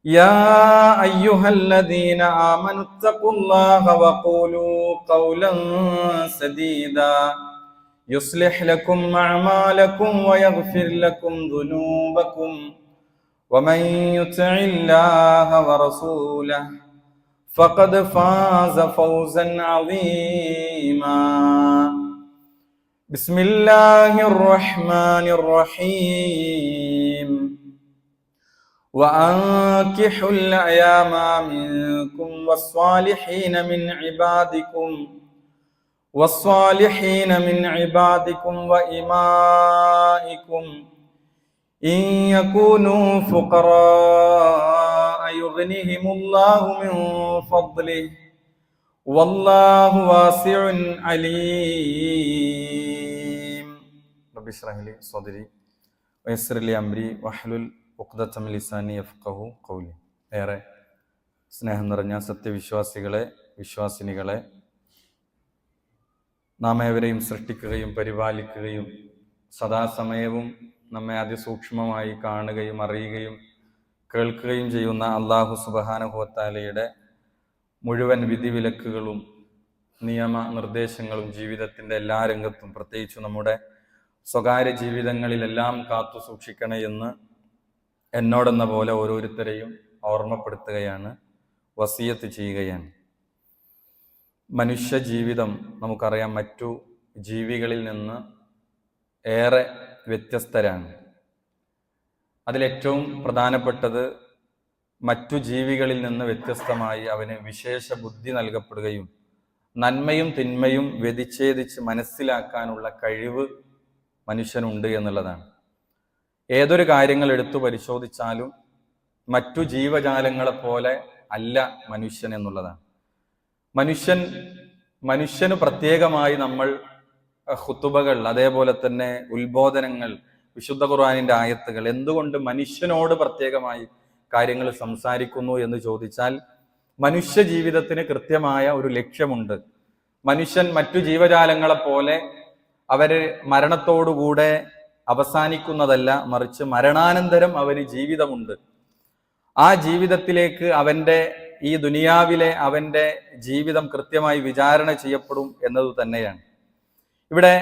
يا أيها الذين آمنوا اتقوا الله وقولوا قولا سديدا يصلح لكم أعمالكم ويغفر لكم ذنوبكم ومن يطع الله ورسوله فقد فاز فوزا عظيما. بسم الله الرحمن الرحيم. وأنكحوا الأيام منكم والصالحين من عبادكم وإمائكم إن يكونوا فقراء يغنهم الله من فضله والله واسع عليم. رب اشرح لي صدري ويسر لي أمري واحلل ഉഖ്ദത മിൻ ലിസാനി യഫ്ഖഹു ഖൗലി. ഏറെ സ്നേഹം നിറഞ്ഞ സത്യവിശ്വാസികളെ, വിശ്വാസിനികളെ, നാം ഏവരെയും സൃഷ്ടിക്കുകയും പരിപാലിക്കുകയും സദാസമയവും നമ്മെ അതിസൂക്ഷ്മമായി കാണുകയും അറിയുകയും കേൾക്കുകയും ചെയ്യുന്ന അല്ലാഹു സുബ്ഹാനഹു വ തആലയുടെ മുഴുവൻ വിധിവിലക്കുകളും നിയമ നിർദ്ദേശങ്ങളും ജീവിതത്തിൻ്റെ എല്ലാ രംഗത്തും പ്രത്യേകിച്ച് നമ്മുടെ സ്വകാര്യ ജീവിതങ്ങളിലെല്ലാം കാത്തു സൂക്ഷിക്കണേ എന്ന് എന്നോടെന്ന പോലെ ഓരോരുത്തരെയും ഓർമ്മപ്പെടുത്തുകയാണ്, വസിയത്ത് ചെയ്യുകയാണ്. മനുഷ്യ ജീവിതം നമുക്കറിയാം മറ്റു ജീവികളിൽ നിന്ന് ഏറെ വ്യത്യസ്തരാണ്. അതിലേറ്റവും പ്രധാനപ്പെട്ടത് മറ്റു ജീവികളിൽ നിന്ന് വ്യത്യസ്തമായി അവന് വിശേഷ ബുദ്ധി നൽകപ്പെടുകയും നന്മയും തിന്മയും വ്യതിച്ഛേദിച്ച് മനസ്സിലാക്കാനുള്ള കഴിവ് മനുഷ്യനുണ്ട് എന്നുള്ളതാണ്. ഏതൊരു കാര്യങ്ങൾ എടുത്തു പരിശോധിച്ചാലും മറ്റു ജീവജാലങ്ങളെപ്പോലെ അല്ല മനുഷ്യൻ എന്നുള്ളതാണ്. മനുഷ്യന് പ്രത്യേകമായി നമ്മൾ ഖുതുബകൾ, അതേപോലെ തന്നെ ഉത്ബോധനങ്ങൾ, വിശുദ്ധ ഖുർആനിന്റെ ആയത്തുകൾ എന്തുകൊണ്ട് മനുഷ്യനോട് പ്രത്യേകമായി കാര്യങ്ങൾ സംസാരിക്കുന്നു എന്ന് ചോദിച്ചാൽ മനുഷ്യ ജീവിതത്തിന് കൃത്യമായ ഒരു ലക്ഷ്യമുണ്ട്. മനുഷ്യൻ മറ്റു ജീവജാലങ്ങളെപ്പോലെ അവര് മരണത്തോടുകൂടെ അവസാനിക്കുന്നതല്ല, മറിച്ച് മരണാനന്തരം അവന് ജീവിതമുണ്ട്. ആ ജീവിതത്തിലേക്ക് ഈ ദുനിയാവിലെ അവന്റെ ജീവിതം കൃത്യമായി വിചാരണ ചെയ്യപ്പെടും എന്നത് തന്നെയാണ്. ഇവിടെ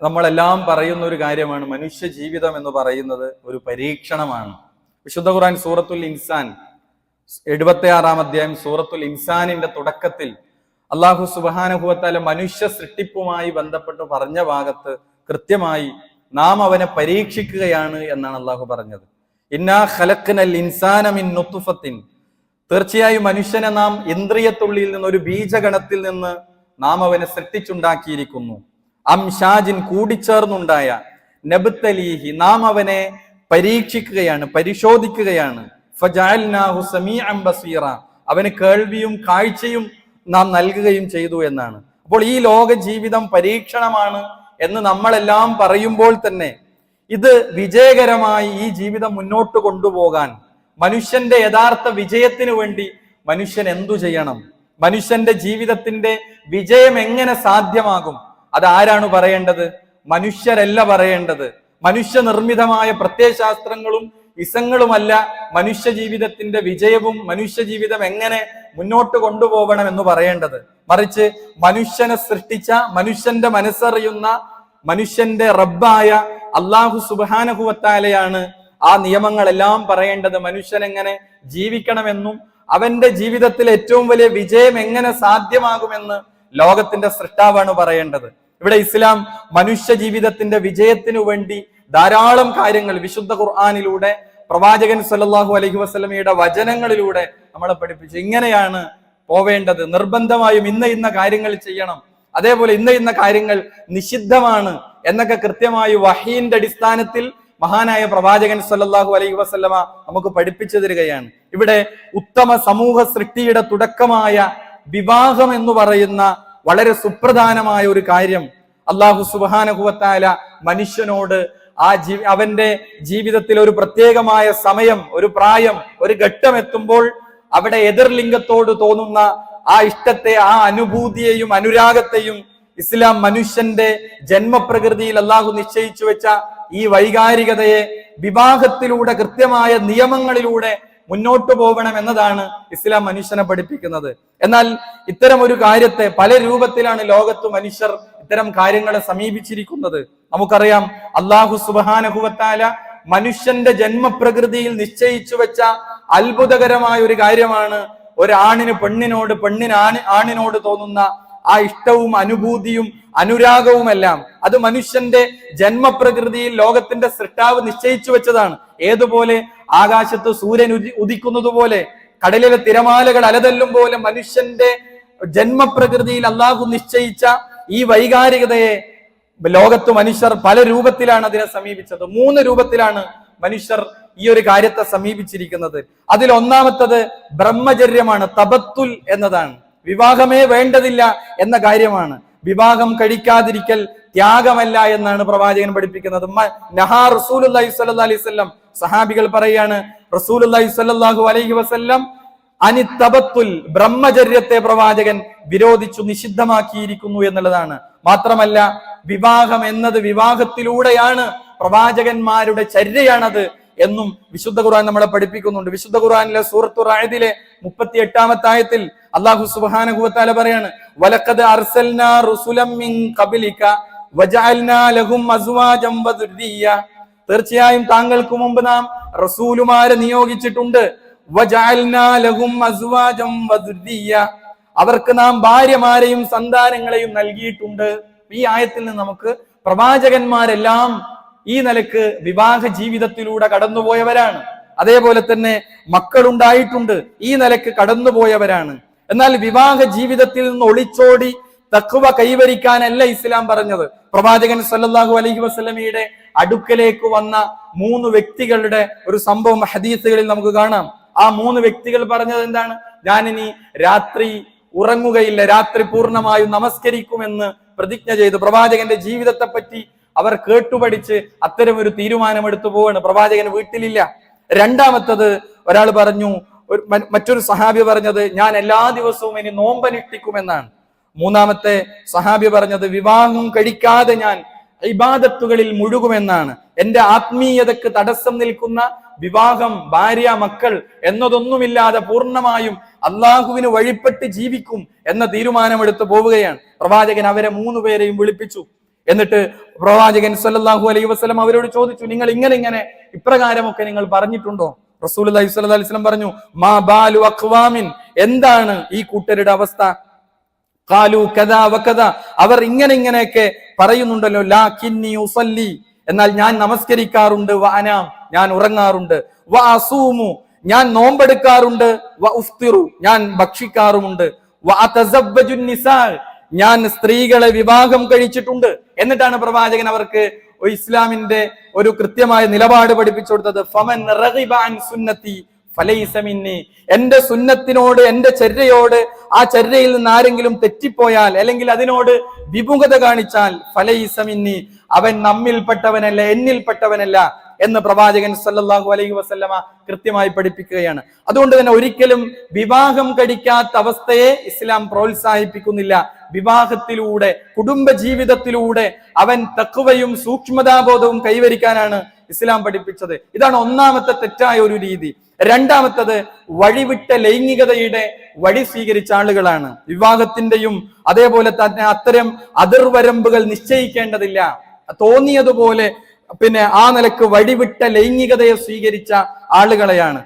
നമ്മളെല്ലാം പറയുന്ന ഒരു കാര്യമാണ്, മനുഷ്യ ജീവിതം എന്ന് പറയുന്നത് ഒരു പരീക്ഷണമാണ്. വിശുദ്ധ ഖുർആൻ സൂറത്തുൽ ഇൻസാൻ 76-ാം അധ്യായം സൂറത്തുൽ ഇൻസാനിന്റെ തുടക്കത്തിൽ അല്ലാഹു സുബ്ഹാനഹു വ തആല മനുഷ്യ സൃഷ്ടിപ്പുമായി ബന്ധപ്പെട്ട് പറഞ്ഞ ഭാഗത്ത് കൃത്യമായി നാം അവനെ പരീക്ഷിക്കുകയാണ് എന്നാണ് അള്ളാഹു പറഞ്ഞത്. ഇന്നാ ഖലഖ്നൽ ഇൻസാന മിൻ നുത്ഫത്തിൻ, തീർച്ചയായും മനുഷ്യനെ നാം ഇന്ദ്രിയത്തുള്ളിയിൽ നിന്ന്, ഒരു ബീജഗണത്തിൽ നിന്ന് നാം അവനെ സൃഷ്ടിച്ചുണ്ടാക്കിയിരിക്കുന്നു. അംഷാജിൻ, കൂടിച്ചേർന്നുണ്ടായ, നബ്തലീഹി, നാം അവനെ പരീക്ഷിക്കുകയാണ്, പരിശോധിക്കുകയാണ്. ഫജഅൽനാഹു സമീഅൻ ബസീറ, അവന് കേൾവിയും കാഴ്ചയും നാം നൽകുകയും ചെയ്തു എന്നാണ്. അപ്പോൾ ഈ ലോക ജീവിതം പരീക്ഷണമാണ് എന്ന് നമ്മളെല്ലാം പറയുമ്പോൾ തന്നെ ഇത് വിജയകരമായി ഈ ജീവിതം മുന്നോട്ട് കൊണ്ടുപോകാൻ, മനുഷ്യന്റെ യഥാർത്ഥ വിജയത്തിന് വേണ്ടി മനുഷ്യൻ എന്തു ചെയ്യണം, മനുഷ്യന്റെ ജീവിതത്തിന്റെ വിജയം എങ്ങനെ സാധ്യമാകും, അതാരാണ് പറയേണ്ടത്? മനുഷ്യരല്ല പറയേണ്ടത്. മനുഷ്യ നിർമ്മിതമായ പ്രത്യയശാസ്ത്രങ്ങളും ഇസങ്ങളുമല്ല മനുഷ്യ ജീവിതത്തിന്റെ വിജയവും മനുഷ്യ ജീവിതം എങ്ങനെ മുന്നോട്ട് കൊണ്ടുപോകണം എന്ന് പറയേണ്ടത്. മറിച്ച് മനുഷ്യനെ സൃഷ്ടിച്ച, മനുഷ്യന്റെ മനസ്സറിയുന്ന, മനുഷ്യന്റെ റബ്ബായ അല്ലാഹു സുബ്ഹാനഹു വ തആലയാണ് ആ നിയമങ്ങളെല്ലാം പറയേണ്ടത്. മനുഷ്യൻ എങ്ങനെ ജീവിക്കണമെന്നും അവന്റെ ജീവിതത്തിൽ ഏറ്റവും വലിയ വിജയം എങ്ങനെ സാധ്യമാകുമെന്ന് ലോകത്തിന്റെ സൃഷ്ടാവാണ് പറയേണ്ടത്. ഇവിടെ ഇസ്ലാം മനുഷ്യ ജീവിതത്തിന്റെ വിജയത്തിനു വേണ്ടി ധാരാളം കാര്യങ്ങൾ വിശുദ്ധ ഖുർആനിലൂടെ, പ്രവാചകൻ സല്ലല്ലാഹു അലൈഹി വസല്ലമയുടെ വചനങ്ങളിലൂടെ നമ്മളെ പഠിപ്പിച്ചു. ഇങ്ങനെയാണ് പോവേണ്ടത്, നിർബന്ധമായും ഇന്ന കാര്യങ്ങൾ ചെയ്യണം, അതേപോലെ ഇന്ന കാര്യങ്ങൾ നിഷിദ്ധമാണ് എന്നൊക്കെ കൃത്യമായി വഹീന്റെ അടിസ്ഥാനത്തിൽ മഹാനായ പ്രവാചകൻ സല്ലല്ലാഹു അലൈഹി വസല്ലമ നമുക്ക് പഠിപ്പിച്ചു തരികയാണ്. ഇവിടെ ഉത്തമ സമൂഹ സൃഷ്ടിയുടെ തുടക്കമായ വിവാഹം എന്ന് പറയുന്ന വളരെ സുപ്രധാനമായ ഒരു കാര്യം അല്ലാഹു സുബ്ഹാനഹു വ തആല മനുഷ്യനോട് അവന്റെ ജീവിതത്തിൽ ഒരു പ്രത്യേകമായ സമയം, ഒരു പ്രായം, ഒരു ഘട്ടം എത്തുമ്പോൾ അവിടെ എതിർലിംഗത്തോട് തോന്നുന്ന ആ ഇഷ്ടത്തെ, ആ അനുഭൂതിയെയും അനുരാഗത്തെയും ഇസ്ലാം മനുഷ്യന്റെ ജന്മപ്രകൃതിയിൽ അല്ലാഹു നിശ്ചയിച്ചു വെച്ച ഈ വൈകാരികതയെ വിവാഹത്തിലൂടെ, കൃത്യമായ നിയമങ്ങളിലൂടെ മുന്നോട്ടു പോകണം എന്നതാണ് ഇസ്ലാം മനുഷ്യനെ പഠിപ്പിക്കുന്നത്. എന്നാൽ ഇത്തരം ഒരു കാര്യത്തെ പല രൂപത്തിലാണ് ലോകത്ത് മനുഷ്യർ ഇത്തരം കാര്യങ്ങളെ സമീപിച്ചിരിക്കുന്നത്. നമുക്കറിയാം, അല്ലാഹു സുബ്ഹാനഹു വ തആല മനുഷ്യന്റെ ജന്മപ്രകൃതിയിൽ നിശ്ചയിച്ചു വെച്ച അത്ഭുതകരമായ ഒരു കാര്യമാണ് ഒരാണിന് പെണ്ണിനോട്, പെണ്ണിന് ആണിനോട് തോന്നുന്ന ആ ഇഷ്ടവും അനുഭൂതിയും അനുരാഗവുമെല്ലാം. അത് മനുഷ്യന്റെ ജന്മപ്രകൃതിയിൽ ലോകത്തിന്റെ സൃഷ്ടാവ് നിശ്ചയിച്ചു വെച്ചതാണ്. ഏതുപോലെ ആകാശത്ത് സൂര്യൻ ഉദിക്കുന്നത് പോലെ, കടലിലെ തിരമാലകൾ അലതല്ലും പോലെ മനുഷ്യന്റെ ജന്മപ്രകൃതിയിൽ അള്ളാഹു നിശ്ചയിച്ച ഈ വൈകാരികതയെ ലോകത്ത് മനുഷ്യർ പല രൂപത്തിലാണ് അതിനെ സമീപിച്ചത്. 3 രൂപത്തിലാണ് മനുഷ്യർ ഈ ഒരു കാര്യത്തെ സമീപിച്ചിരിക്കുന്നത്. അതിൽ ഒന്നാമത്തത് ബ്രഹ്മചര്യമാണ്, തബത്തുൽ എന്നതാണ്. വിവാഹമേ വേണ്ടതില്ല എന്ന കാര്യമാണ്. വിവാഹം കഴിക്കാതിരിക്കൽ ത്യാഗമല്ല എന്നാണ് പ്രവാചകൻ പഠിപ്പിക്കുന്നത്. നഹാ റസൂലുള്ളാഹി സ്വല്ലല്ലാഹു അലൈഹി വസല്ലം, സഹാബികൾ പറയാണ്, റസൂലുള്ളാഹി സ്വല്ലല്ലാഹു അലൈഹി വസല്ലം അനി തബത്തുൽ, ബ്രഹ്മചര്യത്തെ പ്രവാചകൻ വിരോധിച്ചു, നിഷിദ്ധമാക്കിയിരിക്കുന്നു എന്നുള്ളതാണ്. മാത്രമല്ല, വിവാഹം എന്നത് വിവാഹത്തിലൂടെയാണ്, പ്രവാചകന്മാരുടെ ചര്യയാണത് എന്നും വിശുദ്ധ ഖുർആൻ നമ്മളെ പഠിപ്പിക്കുന്നുണ്ട്. വിശുദ്ധ ഖുർആനിലെ സൂറത്തുർ റഅദിലെ 38-ാമത്തെ ആയത്തിൽ അല്ലാഹു സുബ്ഹാനഹു വ തആല പറയാണ്, വലഖദ് അർസൽനാ റുസുലം മിൻ ഖബലിക വജഅൽനാ ലഹും അസ്വാജം വദുർരിയ്യ, തീർച്ചയായും താങ്കൾക്ക് മുമ്പ് നാം റസൂലുമാരെ നിയോഗിച്ചിട്ടുണ്ട്. വജഅൽനാ ലഹും അസ്വാജം വദുർരിയ്യ, അവർക്ക് നാം ഭാര്യമാരെയും സന്താനങ്ങളെയും നൽകിയിട്ടുണ്ട്. ഈ ആയത്തിൽ നിന്ന് നമുക്ക് പ്രവാചകന്മാരെല്ലാം ഈ നിലക്ക് വിവാഹ ജീവിതത്തിലൂടെ കടന്നുപോയവരാണ്. അതേപോലെ തന്നെ മക്കളുണ്ടായിട്ടുണ്ട്, ഈ നിലക്ക് കടന്നുപോയവരാണ്. എന്നാൽ വിവാഹ ജീവിതത്തിൽ നിന്ന് ഒളിച്ചോടി തഖ്വ കൈവരിക്കാനല്ല ഇസ്ലാം പറഞ്ഞത്. പ്രവാചകൻ സല്ലല്ലാഹു അലൈഹി വസല്ലമയുടെ അടുക്കലേക്ക് വന്ന 3 വ്യക്തികളുടെ ഒരു സംഭവം ഹദീസുകളിൽ നമുക്ക് കാണാം. ആ 3 വ്യക്തികൾ പറഞ്ഞത് എന്താണ്? ഞാനിനി രാത്രി ഉറങ്ങുകയില്ല, രാത്രി പൂർണ്ണമായും നമസ്കരിക്കുമെന്ന് പ്രതിജ്ഞ ചെയ്തു. പ്രവാചകന്റെ ജീവിതത്തെ പറ്റി അവർ കേട്ടുപഠിച്ച് അത്തരം ഒരു തീരുമാനമെടുത്തു പോവാണ്. പ്രവാചകൻ വീട്ടിലില്ല. രണ്ടാമത്തത് ഒരാൾ പറഞ്ഞു, മറ്റൊരു സഹാബി പറഞ്ഞത് ഞാൻ എല്ലാ ദിവസവും ഇനി നോമ്പനുഷ്ഠിക്കുമെന്നാണ്. മൂന്നാമത്തെ സഹാബി പറഞ്ഞത് വിവാഹം കഴിക്കാതെ ഞാൻ ഇബാദത്തുകളിൽ മുഴുകുമെന്നാണ്. എന്റെ ആത്മീയതക്ക് തടസ്സം നിൽക്കുന്ന വിവാഹം, ഭാര്യ, മക്കൾ എന്നതൊന്നുമില്ലാതെ പൂർണ്ണമായും അള്ളാഹുവിന് വഴിപ്പെട്ട് ജീവിക്കും എന്ന തീരുമാനമെടുത്ത് പോവുകയാണ്. പ്രവാചകൻ അവരെ 3 പേരെയും വിളിപ്പിച്ചു. എന്നിട്ട് പ്രവാചകൻ സല്ലല്ലാഹു അലൈഹി വസല്ലം അവരോട് ചോദിച്ചു, നിങ്ങൾ ഇങ്ങനെ ഇപ്രകാരമൊക്കെ നിങ്ങൾ പറഞ്ഞിട്ടുണ്ടോ? റസൂലുള്ളാഹി സ്വല്ലല്ലാഹു അലൈഹി വസല്ലം പറഞ്ഞു, മാ ബാലു അഖ്വാമിൻ, എന്താണ് ഈ കൂട്ടരുടെ അവസ്ഥ? ഖാലു കദാ വകദാ, അവർ ഇങ്ങനെയൊക്കെ പറയുന്നുണ്ടല്ലോ. ലാകിന്നി ഉസല്ലി, എന്നാൽ ഞാൻ നമസ്കരിക്കാറുണ്ട്. വ അനാം, ഞാൻ ഉറങ്ങാറുണ്ട്. വ അസൂമു, ഞാൻ നോമ്പെടുക്കാറുണ്ട്. വ ഉഫ്തിറു, ഞാൻ ഭക്ഷിക്കാറുമുണ്ട്. വ അതസവ്വജു നിസാ, ഞാൻ സ്ത്രീകളെ വിവാഹം കഴിച്ചിട്ടുണ്ട്. എന്നിട്ടാണ് പ്രവാചകൻ അവർക്ക് ഇസ്ലാമിന്റെ ഒരു കൃത്യമായ നിലപാട് പഠിപ്പിച്ചു കൊടുത്തത്. ഫമൻ റഗിബ അൻ സുന്നത്തി ഫലൈസ മിന്നി, എന്റെ സുന്നത്തിനോട്, എന്റെ ചര്യയോട്, ആ ചര്യയിൽ നിന്ന് ആരെങ്കിലും തെറ്റിപ്പോയാൽ അല്ലെങ്കിൽ അതിനോട് വിമുഖത കാണിച്ചാൽ ഫലൈസ മിന്നി, അവൻ നമ്മിൽപ്പെട്ടവനല്ല, എന്നിൽപ്പെട്ടവനല്ല എന്ന് പ്രവാചകൻ സല്ലല്ലാഹു അലൈഹി വസല്ലമ കൃത്യമായി പഠിപ്പിക്കുകയാണ്. അതുകൊണ്ട് തന്നെ ഒരിക്കലും വിവാഹം കഴിക്കാത്ത അവസ്ഥയെ ഇസ്ലാം പ്രോത്സാഹിപ്പിക്കുന്നില്ല. വിവാഹത്തിലൂടെ, കുടുംബ ജീവിതത്തിലൂടെ അവൻ തഖ്വയും സൂക്ഷ്മതാബോധവും കൈവരിക്കാനാണ് ഇസ്ലാം പഠിപ്പിച്ചത്. ഇതാണ് ഒന്നാമത്തെ തെറ്റായ ഒരു രീതി. രണ്ടാമത്തത് വഴിവിട്ട ലൈംഗികതയുടെ വഴി സ്വീകരിച്ച ആളുകളാണ്. വിവാഹത്തിന്റെയും അതേപോലെ തന്നെ അത്തരം അതിർവരമ്പുകൾ നിശ്ചയിക്കേണ്ടതില്ല, തോന്നിയതുപോലെ ആ നിലക്ക് വഴിവിട്ട ലൈംഗികതയെ സ്വീകരിച്ച ആളുകളെയാണ്.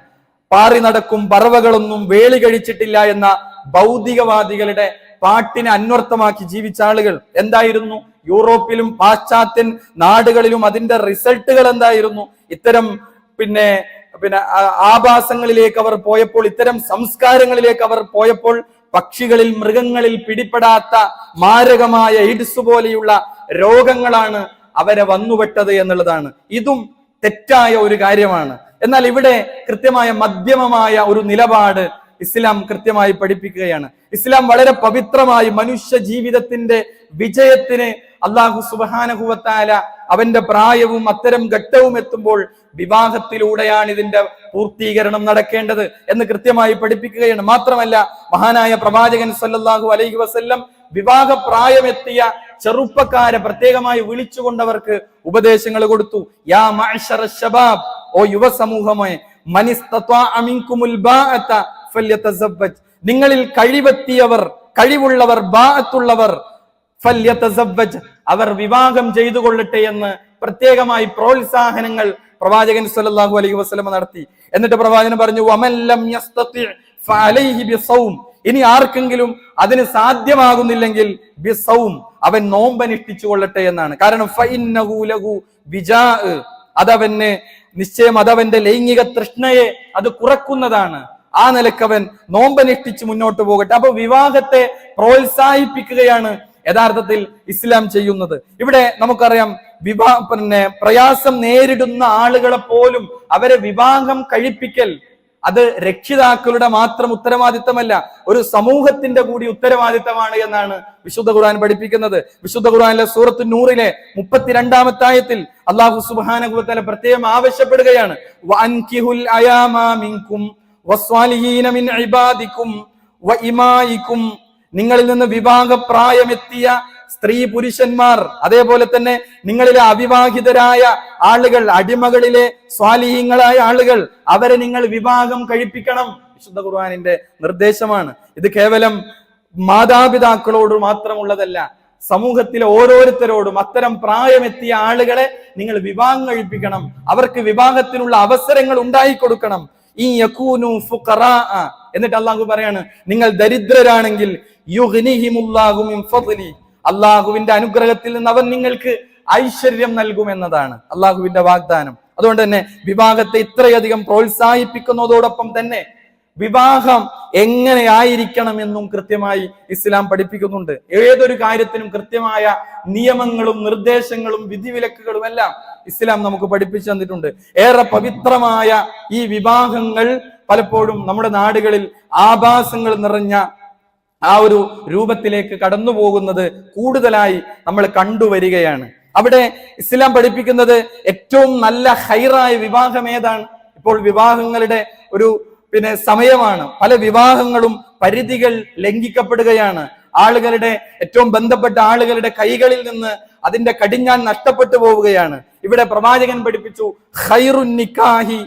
പാറി നടക്കും പറവകളൊന്നും വേളി കഴിച്ചിട്ടില്ല എന്ന ഭൗതികവാദികളുടെ പാട്ടിനെ അന്വർത്ഥമാക്കി ജീവിച്ച ആളുകൾ എന്തായിരുന്നു? യൂറോപ്പിലും പാശ്ചാത്യൻ നാടുകളിലും അതിന്റെ റിസൾട്ടുകൾ എന്തായിരുന്നു? ഇത്തരം ആഭാസങ്ങളിലേക്ക് അവർ പോയപ്പോൾ, ഇത്തരം സംസ്കാരങ്ങളിലേക്ക് അവർ പോയപ്പോൾ പക്ഷികളിൽ, മൃഗങ്ങളിൽ പിടിപ്പെടാത്ത മാരകമായ എയ്ഡ്സ് പോലെയുള്ള രോഗങ്ങളാണ് അവരെ വന്നുപെട്ടത് എന്നുള്ളതാണ്. ഇതും തെറ്റായ ഒരു കാര്യമാണ്. എന്നാൽ ഇവിടെ കൃത്യമായ മധ്യമമായ ഒരു നിലപാട് ഇസ്ലാം കൃത്യമായി പഠിപ്പിക്കുകയാണ്. ഇസ്ലാം വളരെ പവിത്രമായി മനുഷ്യ ജീവിതത്തിന്റെ വിജയത്തിന് അല്ലാഹു സുബ്ഹാനഹു വ തആല അവന്റെ പ്രായവും അത്തരം ഘട്ടവും എത്തുമ്പോൾ വിവാഹത്തിലൂടെയാണ് ഇതിന്റെ പൂർത്തീകരണം നടക്കേണ്ടത് എന്ന് കൃത്യമായി പഠിപ്പിക്കുകയാണ്. മാത്രമല്ല, മഹാനായ പ്രവാചകൻ സല്ലല്ലാഹു അലൈഹി വസല്ലം വിവാഹ പ്രായമെത്തിയ ചെറുപ്പക്കാരെ പ്രത്യേകമായി വിളിച്ചുകൊണ്ടവർക്ക് ഉപദേശങ്ങൾ കൊടുത്തു. യാ മഅ്ശറ ശബാബ്, ഓ യുവ സമൂഹമേ, നിങ്ങളിൽ കഴിവുള്ളവർ ബാഅത്തുള്ളവർ ഫല്യതസവ്വജ്, അവർ വിവാഹം ചെയ്തു കൊള്ളട്ടെ എന്ന് പ്രത്യേകമായി പ്രോത്സാഹനങ്ങൾ പ്രവാചകൻ സല്ലല്ലാഹു അലൈഹി വസല്ലം നടത്തി. എന്നിട്ട് പ്രവാചകൻ പറഞ്ഞു, വമല്ലം യസ്തതി ഫഅലൈഹി ബിസൗം, ഇനി ആർക്കെങ്കിലും അതിന് സാധ്യമാകുന്നില്ലെങ്കിൽ ബിസൗം, അവൻ നോമ്പനുഷ്ഠിച്ചു കൊള്ളട്ടെ എന്നാണ്. കാരണം ഫഇന്നഹു ലഹു ബിജാ, അതവന് നിശ്ചയം അതവന്റെ ലൈംഗിക തൃഷ്ണയെ അത് കുറക്കുന്നതാണ്. ആ നിലക്കവൻ നോമ്പനുഷ്ഠിച്ച് മുന്നോട്ട് പോകട്ടെ. അപ്പൊ വിവാഹത്തെ പ്രോത്സാഹിപ്പിക്കുകയാണ് യഥാർത്ഥത്തിൽ ഇസ്ലാം ചെയ്യുന്നത്. ഇവിടെ നമുക്കറിയാം, പ്രയാസം നേരിടുന്ന ആളുകളെ പോലും അവരെ വിവാഹം കഴിപ്പിക്കൽ അത് രക്ഷിതാക്കളുടെ മാത്രം ഉത്തരവാദിത്തമല്ല, ഒരു സമൂഹത്തിന്റെ കൂടി ഉത്തരവാദിത്തമാണ് എന്നാണ് വിശുദ്ധ ഖുർആൻ പഠിപ്പിക്കുന്നത്. വിശുദ്ധ ഖുർആനിലെ സൂറത്ത് നൂറിലെ 32-ാമത്തെ ആയത്തിൽ അല്ലാഹു സുബ്ഹാനഹു വ തആല പ്രത്യേകം ആവശ്യപ്പെടുകയാണ്, വഅൻകിഹുൽ അയാമാ മിൻകും വസ്വാലിഹീന മിൻ ഇബാദിക്കും വഇമായിക്കും, നിങ്ങളിൽ നിന്ന് വിവാഹപ്രായമെത്തിയ സ്ത്രീ പുരുഷന്മാർ, അതേപോലെ തന്നെ നിങ്ങളിലെ അവിവാഹിതരായ ആളുകൾ, അടിമകളിലെ സ്വാലിഹീങ്ങളായ ആളുകൾ, അവരെ നിങ്ങൾ വിവാഹം കഴിപ്പിക്കണം. വിശുദ്ധ ഖുർആനിന്റെ നിർദ്ദേശമാണ്. ഇത് കേവലം മാതാപിതാക്കളോട് മാത്രമുള്ളതല്ല, സമൂഹത്തിലെ ഓരോരുത്തരോടും അത്തരം പ്രായമെത്തിയ ആളുകളെ നിങ്ങൾ വിവാഹം കഴിപ്പിക്കണം, അവർക്ക് വിവാഹത്തിനുള്ള അവസരങ്ങൾ ഉണ്ടായിക്കൊടുക്കണം. ഈ യകൂനു ഫുഖറാ, എന്നിട്ട് അള്ളാഹു പറയാണ്, നിങ്ങൾ ദരിദ്രരാണെങ്കിൽ യുഗ്നിഹിമുല്ലാഹു മിൻ ഫദ്ലി, അള്ളാഹുവിന്റെ അനുഗ്രഹത്തിൽ നിന്ന് അവൻ നിങ്ങൾക്ക് ഐശ്വര്യം നൽകുമെന്നതാണ് അള്ളാഹുവിന്റെ വാഗ്ദാനം. അതുകൊണ്ട് തന്നെ വിവാഹത്തെ ഇത്രയധികം പ്രോത്സാഹിപ്പിക്കുന്നതോടൊപ്പം തന്നെ വിവാഹം എങ്ങനെയായിരിക്കണം എന്നും കൃത്യമായി ഇസ്ലാം പഠിപ്പിക്കുന്നുണ്ട്. ഏതൊരു കാര്യത്തിനും കൃത്യമായ നിയമങ്ങളും നിർദ്ദേശങ്ങളും വിധിവിലക്കുകളും എല്ലാം ഇസ്ലാം നമുക്ക് പഠിപ്പിച്ചു തന്നിട്ടുണ്ട്. ഏറെ പവിത്രമായ ഈ വിവാഹങ്ങൾ പലപ്പോഴും നമ്മുടെ നാടുകളിൽ ആഭാസങ്ങൾ നിറഞ്ഞ ആ ഒരു രൂപത്തിലേക്ക് കടന്നു പോകുന്നത് കൂടുതലായി നമ്മൾ കണ്ടുവരികയാണ്. അവിടെ ഇസ്ലാം പഠിപ്പിക്കുന്നത് ഏറ്റവും നല്ല ഹൈറായ വിവാഹം ഏതാണ്? ഇപ്പോൾ വിവാഹങ്ങളുടെ ഒരു സമയമാണ്. പല വിവാഹങ്ങളും പരിധികൾ ലംഘിക്കപ്പെടുകയാണ്. ആളുകളുടെ ഏറ്റവും ബന്ധപ്പെട്ട ആളുകളുടെ കൈകളിൽ നിന്ന് അതിന്റെ കടിഞ്ഞാൻ നഷ്ടപ്പെട്ടു പോവുകയാണ്. ഇവിടെ പ്രവാചകൻ പഠിപ്പിച്ചു, ഖൈറുൻ നിക്കാഹി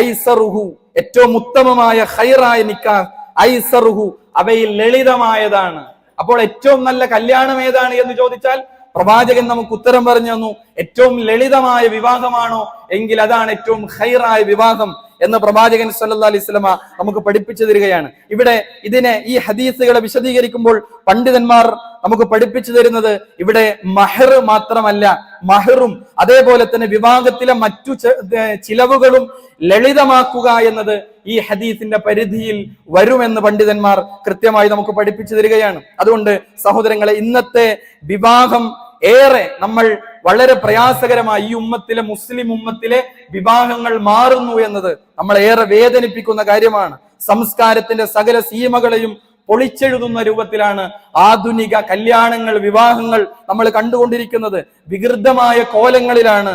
ഐസറുഹു, ഏറ്റവും ഉത്തമമായ ഖൈറായ നിക്കാഹ് ഐസറുഹു, അവയിൽ ലളിതമായതാണ്. അപ്പോൾ ഏറ്റവും നല്ല കല്യാണം ഏതാണ് എന്ന് ചോദിച്ചാൽ പ്രവാചകൻ നമുക്ക് ഉത്തരം പറഞ്ഞു തന്നു, ഏറ്റവും ലളിതമായ വിവാഹമാണോ എങ്കിൽ അതാണ് ഏറ്റവും ഖൈറായ വിവാഹം എന്ന് പ്രവാചകൻ സല്ലല്ലാഹു അലൈഹി വസല്ലമ നമുക്ക് പഠിപ്പിച്ചു തരികയാണ്. ഇവിടെ ഈ ഹദീസുകളെ വിശദീകരിക്കുമ്പോൾ പണ്ഡിതന്മാർ നമുക്ക് പഠിപ്പിച്ചു തരുന്നത് ഇവിടെ മഹർ മാത്രമല്ല, മഹറും അതേപോലെ തന്നെ വിവാഹത്തിലെ മറ്റു ചിലവുകളും ലളിതമാക്കുക എന്നത് ഈ ഹദീസിന്റെ പരിധിയിൽ വരുമെന്ന് പണ്ഡിതന്മാർ കൃത്യമായി നമുക്ക് പഠിപ്പിച്ചു തരികയാണ്. അതുകൊണ്ട് സഹോദരങ്ങളെ, ഇന്നത്തെ വിവാഹം ഏറെ നമ്മൾ വളരെ പ്രയാസകരമായി ഈ ഉമ്മത്തിലെ മുസ്ലിം ഉമ്മത്തിലെ വിവാഹങ്ങൾ മാറുന്നു എന്നത് നമ്മളെ ഏറെ വേദനിപ്പിക്കുന്ന കാര്യമാണ്. സംസ്കാരത്തിന്റെ സകല സീമകളെയും പൊളിച്ചെഴുതുന്ന രൂപത്തിലാണ് ആധുനിക കല്യാണങ്ങൾ, വിവാഹങ്ങൾ നമ്മൾ കണ്ടുകൊണ്ടിരിക്കുന്നത്. വികൃതമായ കോലങ്ങളിലാണ്.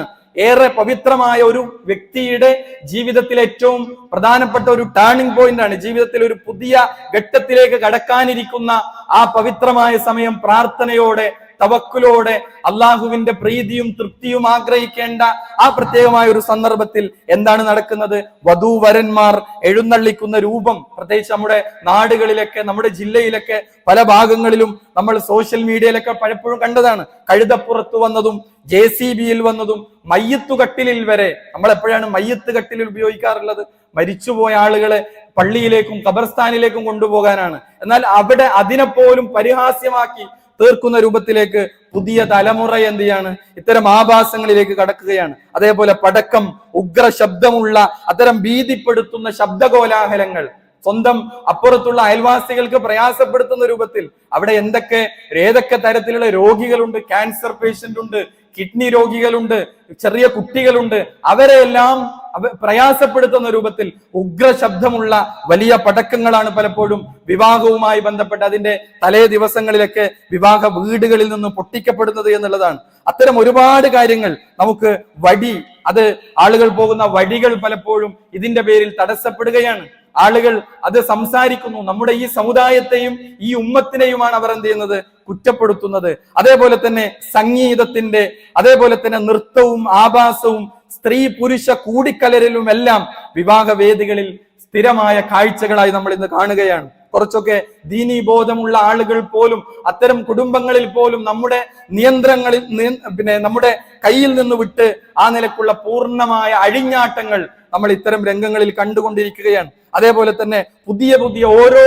ഏറെ പവിത്രമായ ഒരു വ്യക്തിയുടെ ജീവിതത്തിലെ ഏറ്റവും പ്രധാനപ്പെട്ട ഒരു ടേണിംഗ് പോയിന്റ് ആണ്, ജീവിതത്തിൽ ഒരു പുതിയ ഘട്ടത്തിലേക്ക് കടക്കാനിരിക്കുന്ന ആ പവിത്രമായ സമയം പ്രാർത്ഥനയോടെ, തവക്കുലോടെ, അള്ളാഹുവിന്റെ പ്രീതിയും തൃപ്തിയും ആഗ്രഹിക്കേണ്ട ആ പ്രത്യേകമായ ഒരു സന്ദർഭത്തിൽ എന്താണ് നടക്കുന്നത്? വധൂവരന്മാർ എഴുന്നള്ളിക്കുന്ന രൂപം, പ്രത്യേകിച്ച് നമ്മുടെ നാടുകളിലൊക്കെ, നമ്മുടെ ജില്ലയിലൊക്കെ പല ഭാഗങ്ങളിലും നമ്മൾ സോഷ്യൽ മീഡിയയിലൊക്കെ പലപ്പോഴും കണ്ടതാണ്. കഴുതപ്പുറത്ത് വന്നതും JCBയിൽ വന്നതും മയ്യത്തു കട്ടിലിൽ വരെ. നമ്മൾ എപ്പോഴാണ് മയ്യത്ത് കട്ടിലിൽ ഉപയോഗിക്കാറുള്ളത്? മരിച്ചുപോയ ആളുകളെ പള്ളിയിലേക്കും ഖബർസ്ഥാനിലേക്കും കൊണ്ടുപോകാനാണ്. എന്നാൽ അവിടെ അതിനെപ്പോലും പരിഹാസ്യമാക്കി തീർക്കുന്ന രൂപത്തിലേക്ക് പുതിയ തലമുറ എന്ത് ചെയ്യാണ്? ഇത്തരം ആഭാസങ്ങളിലേക്ക് കടക്കുകയാണ്. അതേപോലെ പടക്കം, ഉഗ്ര ശബ്ദമുള്ള അത്തരം ഭീതിപ്പെടുത്തുന്ന ശബ്ദകോലാഹലങ്ങൾ, സ്വന്തം അപ്പുറത്തുള്ള അയൽവാസികൾക്ക് പ്രയാസപ്പെടുത്തുന്ന രൂപത്തിൽ. അവിടെ ഏതൊക്കെ തരത്തിലുള്ള രോഗികളുണ്ട്? ക്യാൻസർ പേഷ്യന്റ് ഉണ്ട്, കിഡ്നി രോഗികളുണ്ട്, ചെറിയ കുട്ടികളുണ്ട്. അവരെല്ലാം പ്രയാസപ്പെടുത്തുന്ന രൂപത്തിൽ ഉഗ്ര ശബ്ദമുള്ള വലിയ പടക്കങ്ങളാണ് പലപ്പോഴും വിവാഹവുമായി ബന്ധപ്പെട്ട് അതിന്റെ തലേ ദിവസങ്ങളിലൊക്കെ വിവാഹ വീടുകളിൽ നിന്ന് പൊട്ടിക്കപ്പെടുന്നത് എന്നുള്ളതാണ്. അത്തരം ഒരുപാട് കാര്യങ്ങൾ നമുക്ക് അത് ആളുകൾ പോകുന്ന വഴികൾ പലപ്പോഴും ഇതിന്റെ പേരിൽ തടസ്സപ്പെടുകയാണ്. ആളുകൾ അത് സംസാരിക്കുന്നു. നമ്മുടെ ഈ സമുദായത്തെയും ഈ ഉമ്മത്തിനെയുമാണ് അവർ എന്ത് ചെയ്യുന്നത്? കുറ്റപ്പെടുത്തുന്നത്. അതേപോലെ തന്നെ സംഗീതത്തിന്റെ, അതേപോലെ തന്നെ നൃത്തവും ആഭാസവും സ്ത്രീ പുരുഷ കൂടിക്കലരിലും എല്ലാം വിവാഹ വേദികളിൽ സ്ഥിരമായ കാഴ്ചകളായി നമ്മൾ ഇന്ന് കാണുകയാണ്. കുറച്ചൊക്കെ ദീനീ ബോധമുള്ള ആളുകൾ പോലും അത്തരം കുടുംബങ്ങളിൽ പോലും നമ്മുടെ നിയന്ത്രണങ്ങളിൽ നമ്മുടെ കയ്യിൽ നിന്ന് വിട്ട് ആ നിലക്കുള്ള പൂർണ്ണമായ അഴിഞ്ഞാട്ടങ്ങൾ നമ്മൾ ഇത്തരം രംഗങ്ങളിൽ കണ്ടുകൊണ്ടിരിക്കുകയാണ്. അതേപോലെ തന്നെ പുതിയ പുതിയ ഓരോ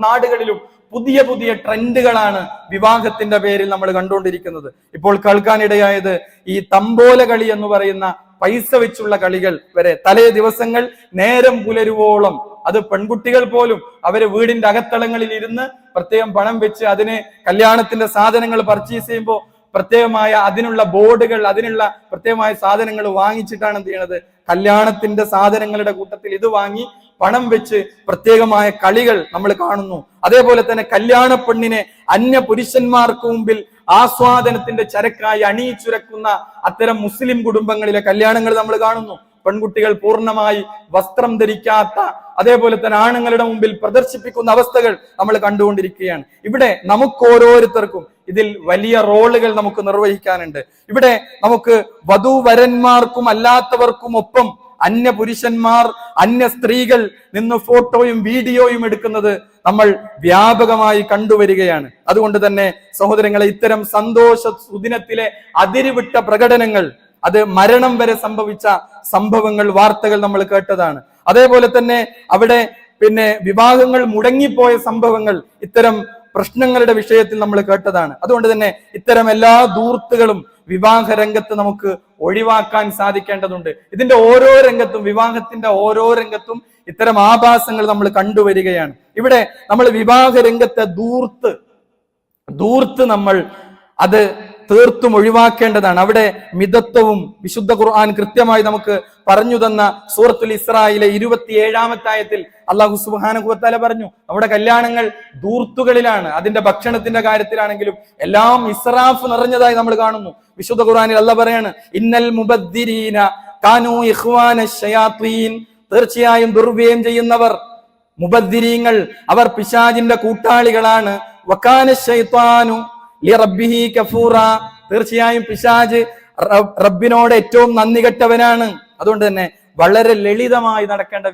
നാടുകളിലും പുതിയ പുതിയ ട്രെൻഡുകളാണ് വിവാഹത്തിന്റെ പേരിൽ നമ്മൾ കണ്ടുകൊണ്ടിരിക്കുന്നത്. ഇപ്പോൾ കേൾക്കാനിടയായത് ഈ തമ്പോല കളി എന്ന് പറയുന്ന പൈസ വെച്ചുള്ള കളികൾ വരെ തലേ ദിവസങ്ങൾ നേരം പുലരുവോളം, അത് പെൺകുട്ടികൾ പോലും അവര് വീടിന്റെ അകത്തളങ്ങളിൽ ഇരുന്ന് പ്രത്യേകം പണം വെച്ച് അതിന് കല്യാണത്തിന്റെ സാധനങ്ങൾ പർച്ചേസ് ചെയ്യുമ്പോൾ പ്രത്യേകമായ അതിനുള്ള ബോർഡുകൾ, അതിനുള്ള പ്രത്യേകമായ സാധനങ്ങൾ വാങ്ങിച്ചിട്ടാണ് എന്ത് ചെയ്യണത്, കല്യാണത്തിന്റെ സാധനങ്ങളുടെ കൂട്ടത്തിൽ ഇത് വാങ്ങി പണം വെച്ച് പ്രത്യേകമായ കളികൾ നമ്മൾ കാണുന്നു. അതേപോലെ തന്നെ കല്യാണ പെണ്ണിനെ അന്യ പുരുഷന്മാർക്ക് മുമ്പിൽ ആസ്വാദനത്തിന്റെ ചരക്കായി അണിയിച്ചുരക്കുന്ന അത്തരം മുസ്ലിം കുടുംബങ്ങളിലെ കല്യാണങ്ങൾ നമ്മൾ കാണുന്നു. പെൺകുട്ടികൾ പൂർണ്ണമായി വസ്ത്രം ധരിക്കാത്ത, അതേപോലെ തന്നെ ആണുങ്ങളുടെ മുമ്പിൽ പ്രദർശിപ്പിക്കുന്ന അവസ്ഥകൾ നമ്മൾ കണ്ടുകൊണ്ടിരിക്കുകയാണ്. ഇവിടെ നമുക്ക് ഓരോരുത്തർക്കും ഇതിൽ വലിയ റോളുകൾ നമുക്ക് നിർവഹിക്കാനുണ്ട്. ഇവിടെ നമുക്ക് വധൂവരന്മാർക്കും അല്ലാത്തവർക്കും ഒപ്പം അന്യ പുരുഷന്മാർ, അന്യ സ്ത്രീകൾ നിന്ന് ഫോട്ടോയും വീഡിയോയും എടുക്കുന്നത് നമ്മൾ വ്യാപകമായി കണ്ടുവരികയാണ്. അതുകൊണ്ട് തന്നെ സഹോദരങ്ങളെ, ഇത്തരം സന്തോഷ സുദിനത്തിലെ അതിരുവിട്ട പ്രകടനങ്ങൾ, അത് മരണം വരെ സംഭവിച്ച സംഭവങ്ങൾ, വാർത്തകൾ നമ്മൾ കേട്ടതാണ്. അതേപോലെ തന്നെ അവിടെ വിവാഹങ്ങൾ മുടങ്ങിപ്പോയ സംഭവങ്ങൾ ഇത്തരം പ്രശ്നങ്ങളുടെ വിഷയത്തിൽ നമ്മൾ കേട്ടതാണ്. അതുകൊണ്ട് തന്നെ ഇത്തരം എല്ലാ ധൂർത്തുകളും വിവാഹ രംഗത്ത് നമുക്ക് ഒഴിവാക്കാൻ സാധിക്കേണ്ടതുണ്ട്. ഇതിന്റെ ഓരോ രംഗത്തും, വിവാഹത്തിന്റെ ഓരോ രംഗത്തും ഇത്തരം ആഭാസങ്ങൾ നമ്മൾ കണ്ടുവരികയാണ്. ഇവിടെ നമ്മൾ വിവാഹ രംഗത്തെ ധൂർത്ത് നമ്മൾ അത് തീർത്തും ഒഴിവാക്കേണ്ടതാണ്. അവിടെ മിതത്വവും വിശുദ്ധ ഖുർആൻ കൃത്യമായി നമുക്ക് പറഞ്ഞു തന്ന സൂറത്തുൽ ഇസ്രായിലെ 27-ാമത്തെ ആയത്തിൽ അല്ലാഹു സുബ്ഹാനഹു വ തആല പറഞ്ഞു, നമ്മുടെ കല്യാണങ്ങൾ ധൂർത്തുകളിലാണ്. അതിന്റെ ഭക്ഷണത്തിന്റെ കാര്യത്തിലാണെങ്കിലും എല്ലാം ഇസ്രാഫ് നിറഞ്ഞതായി നമ്മൾ കാണുന്നു. വിശുദ്ധ ഖുർആനിൽ അല്ലാഹ് പറയാണ്, ഇന്നൽ മുബദ്ദിരീന കാനൂ ഇഖ്വാനശ് ശയാത്തീൻ, തീർച്ചയായും ദുർവ്യയം ചെയ്യുന്നവർ, മുബദ്ദിരീങ്ങൾ, അവർ പിശാചിന്റെ കൂട്ടാളികളാണ്. വകാന ശൈത്വാനു ലിറബ്ബിഹി കഫൂറ, തീർച്ചയായും പിശാച് റബ്ബിനോട് ഏറ്റവും നന്ദി കെട്ടവനാണ്. അതുകൊണ്ട് തന്നെ വളരെ ലളിതമായി നടക്കേണ്ട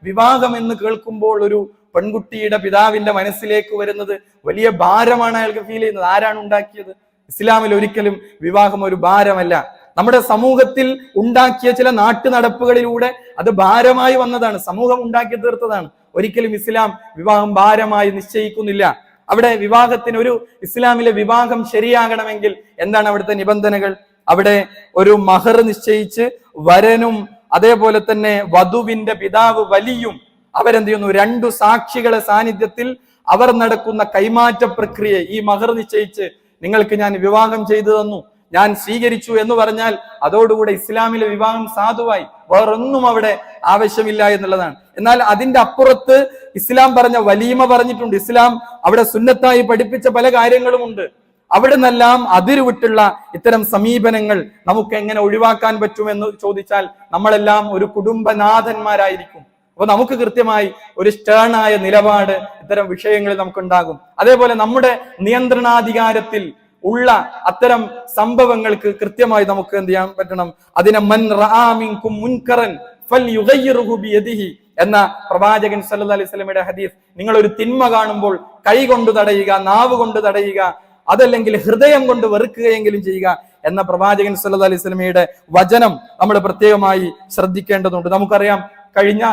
വിവാഹം എന്ന് കേൾക്കുമ്പോൾ ഒരു പെൺകുട്ടിയുടെ പിതാവിന്റെ മനസ്സിലേക്ക് വരുന്നത് വലിയ ഭാരമാണ് അയാൾക്ക് ഫീൽ ചെയ്യുന്നത്. ആരാണ് ഉണ്ടാക്കിയത്? ഇസ്ലാമിൽ ഒരിക്കലും വിവാഹം ഒരു ഭാരമല്ല. നമ്മുടെ സമൂഹത്തിൽ ഉണ്ടാക്കിയ ചില നാട്ടു നടപ്പുകളിലൂടെ അത് ഭാരമായി വന്നതാണ്, സമൂഹം ഉണ്ടാക്കി തീർത്തതാണ്. ഒരിക്കലും ഇസ്ലാം വിവാഹം ഭാരമായി നിശ്ചയിക്കുന്നില്ല. അവിടെ വിവാഹത്തിന് ഇസ്ലാമിലെ വിവാഹം ശരിയാകണമെങ്കിൽ എന്താണ് അവിടുത്തെ നിബന്ധനകൾ? അവിടെ ഒരു മഹർ നിശ്ചയിച്ച് വരനും അതേപോലെ തന്നെ വധുവിന്റെ പിതാവ് വലിയും അവരെന്ത് ചെയ്യുന്നു, 2 സാക്ഷികളെ സാന്നിധ്യത്തിൽ അവർ നടക്കുന്ന കൈമാറ്റ പ്രക്രിയ, ഈ മഹർ നിശ്ചയിച്ച് നിങ്ങൾക്ക് ഞാൻ വിവാഹം ചെയ്തു തന്നു, ഞാൻ സ്വീകരിച്ചു എന്ന് പറഞ്ഞാൽ അതോടുകൂടെ ഇസ്ലാമിലെ വിവാഹം സാധുവായി. വേറൊന്നും അവിടെ ആവശ്യമില്ല എന്നുള്ളതാണ്. എന്നാൽ അതിന്റെ അപ്പുറത്ത് ഇസ്ലാം പറഞ്ഞ വലീമ പറഞ്ഞിട്ടുണ്ട്. ഇസ്ലാം അവിടെ സുന്നത്തായി പഠിപ്പിച്ച പല കാര്യങ്ങളുമുണ്ട്. അവിടെ നിന്നെല്ലാം അതിരുവിട്ടുള്ള ഇത്തരം സമീപനങ്ങൾ നമുക്ക് എങ്ങനെ ഒഴിവാക്കാൻ പറ്റുമെന്ന് ചോദിച്ചാൽ നമ്മളെല്ലാം ഒരു കുടുംബനാഥന്മാരായിരിക്കും. അപ്പൊ നമുക്ക് കൃത്യമായി ഒരു സ്റ്റേണായ നിലപാട് ഇത്തരം വിഷയങ്ങളിൽ നമുക്കുണ്ടാകും. അതേപോലെ നമ്മുടെ നിയന്ത്രണാധികാരത്തിൽ ഉള്ള അത്തരം സംഭവങ്ങൾക്ക് കൃത്യമായി നമുക്ക് എന്ത് ചെയ്യാൻ പറ്റണം? അതിനെ മൻ റആ മിൻകും മുൻകറൻ ഫൽയുഗയ്യിറുഹു ബിയദിഹി എന്ന പ്രവാചകൻ സല്ലല്ലാഹു അലൈഹി വസല്ലമയുടെ ഹദീസ്, നിങ്ങൾ ഒരു തിന്മ കാണുമ്പോൾ കൈ കൊണ്ട് തടയുക, നാവ് കൊണ്ട് തടയുക, അതല്ലെങ്കിൽ ഹൃദയം കൊണ്ട് വെറുക്കുകയെങ്കിലും ചെയ്യുക എന്ന പ്രവാചകൻ സല്ലല്ലാഹു അലൈഹി വസല്ലമയുടെ വചനം നമ്മൾ പ്രത്യേകമായി ശ്രദ്ധിക്കേണ്ടതുണ്ട്. നമുക്കറിയാം, കഴിഞ്ഞ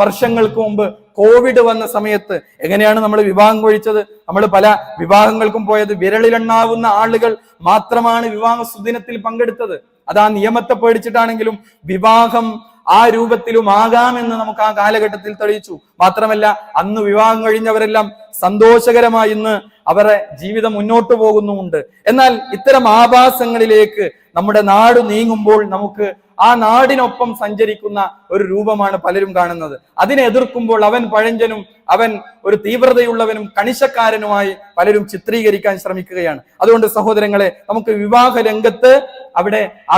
വർഷങ്ങൾക്ക് മുമ്പ് കോവിഡ് വന്ന സമയത്ത് എങ്ങനെയാണ് നമ്മൾ വിവാഹം കഴിച്ചത്? നമ്മൾ പല വിവാഹങ്ങൾക്കും പോയത്, വിരളിലെണ്ണാവുന്ന ആളുകൾ മാത്രമാണ് വിവാഹ സുദിനത്തിൽ പങ്കെടുത്തത്. അത് ആ നിയമത്തെ പേടിച്ചിട്ടാണെങ്കിലും വിവാഹം ആ രൂപത്തിലും ആകാമെന്ന് നമുക്ക് ആ കാലഘട്ടത്തിൽ തെളിയിച്ചു. മാത്രമല്ല, അന്ന് വിവാഹം കഴിഞ്ഞവരെല്ലാം സന്തോഷകരമായി ഇന്ന് അവരുടെ ജീവിതം മുന്നോട്ട് പോകുന്നുമുണ്ട്. എന്നാൽ ഇത്തരം ആഭാസങ്ങളിലേക്ക് നമ്മുടെ നാട് നീങ്ങുമ്പോൾ നമുക്ക് ആ നാടിനൊപ്പം സഞ്ചരിക്കുന്ന ഒരു രൂപമാണ് പലരും കാണുന്നത്. അതിനെ എതിർക്കുമ്പോൾ അവൻ പഴഞ്ചനും അവൻ ഒരു തീവ്രതയുള്ളവനും കണിശക്കാരനുമായി പലരും ചിത്രീകരിക്കാൻ ശ്രമിക്കുകയാണ്. അതുകൊണ്ട് സഹോദരങ്ങളെ, നമുക്ക് വിവാഹ രംഗത്ത്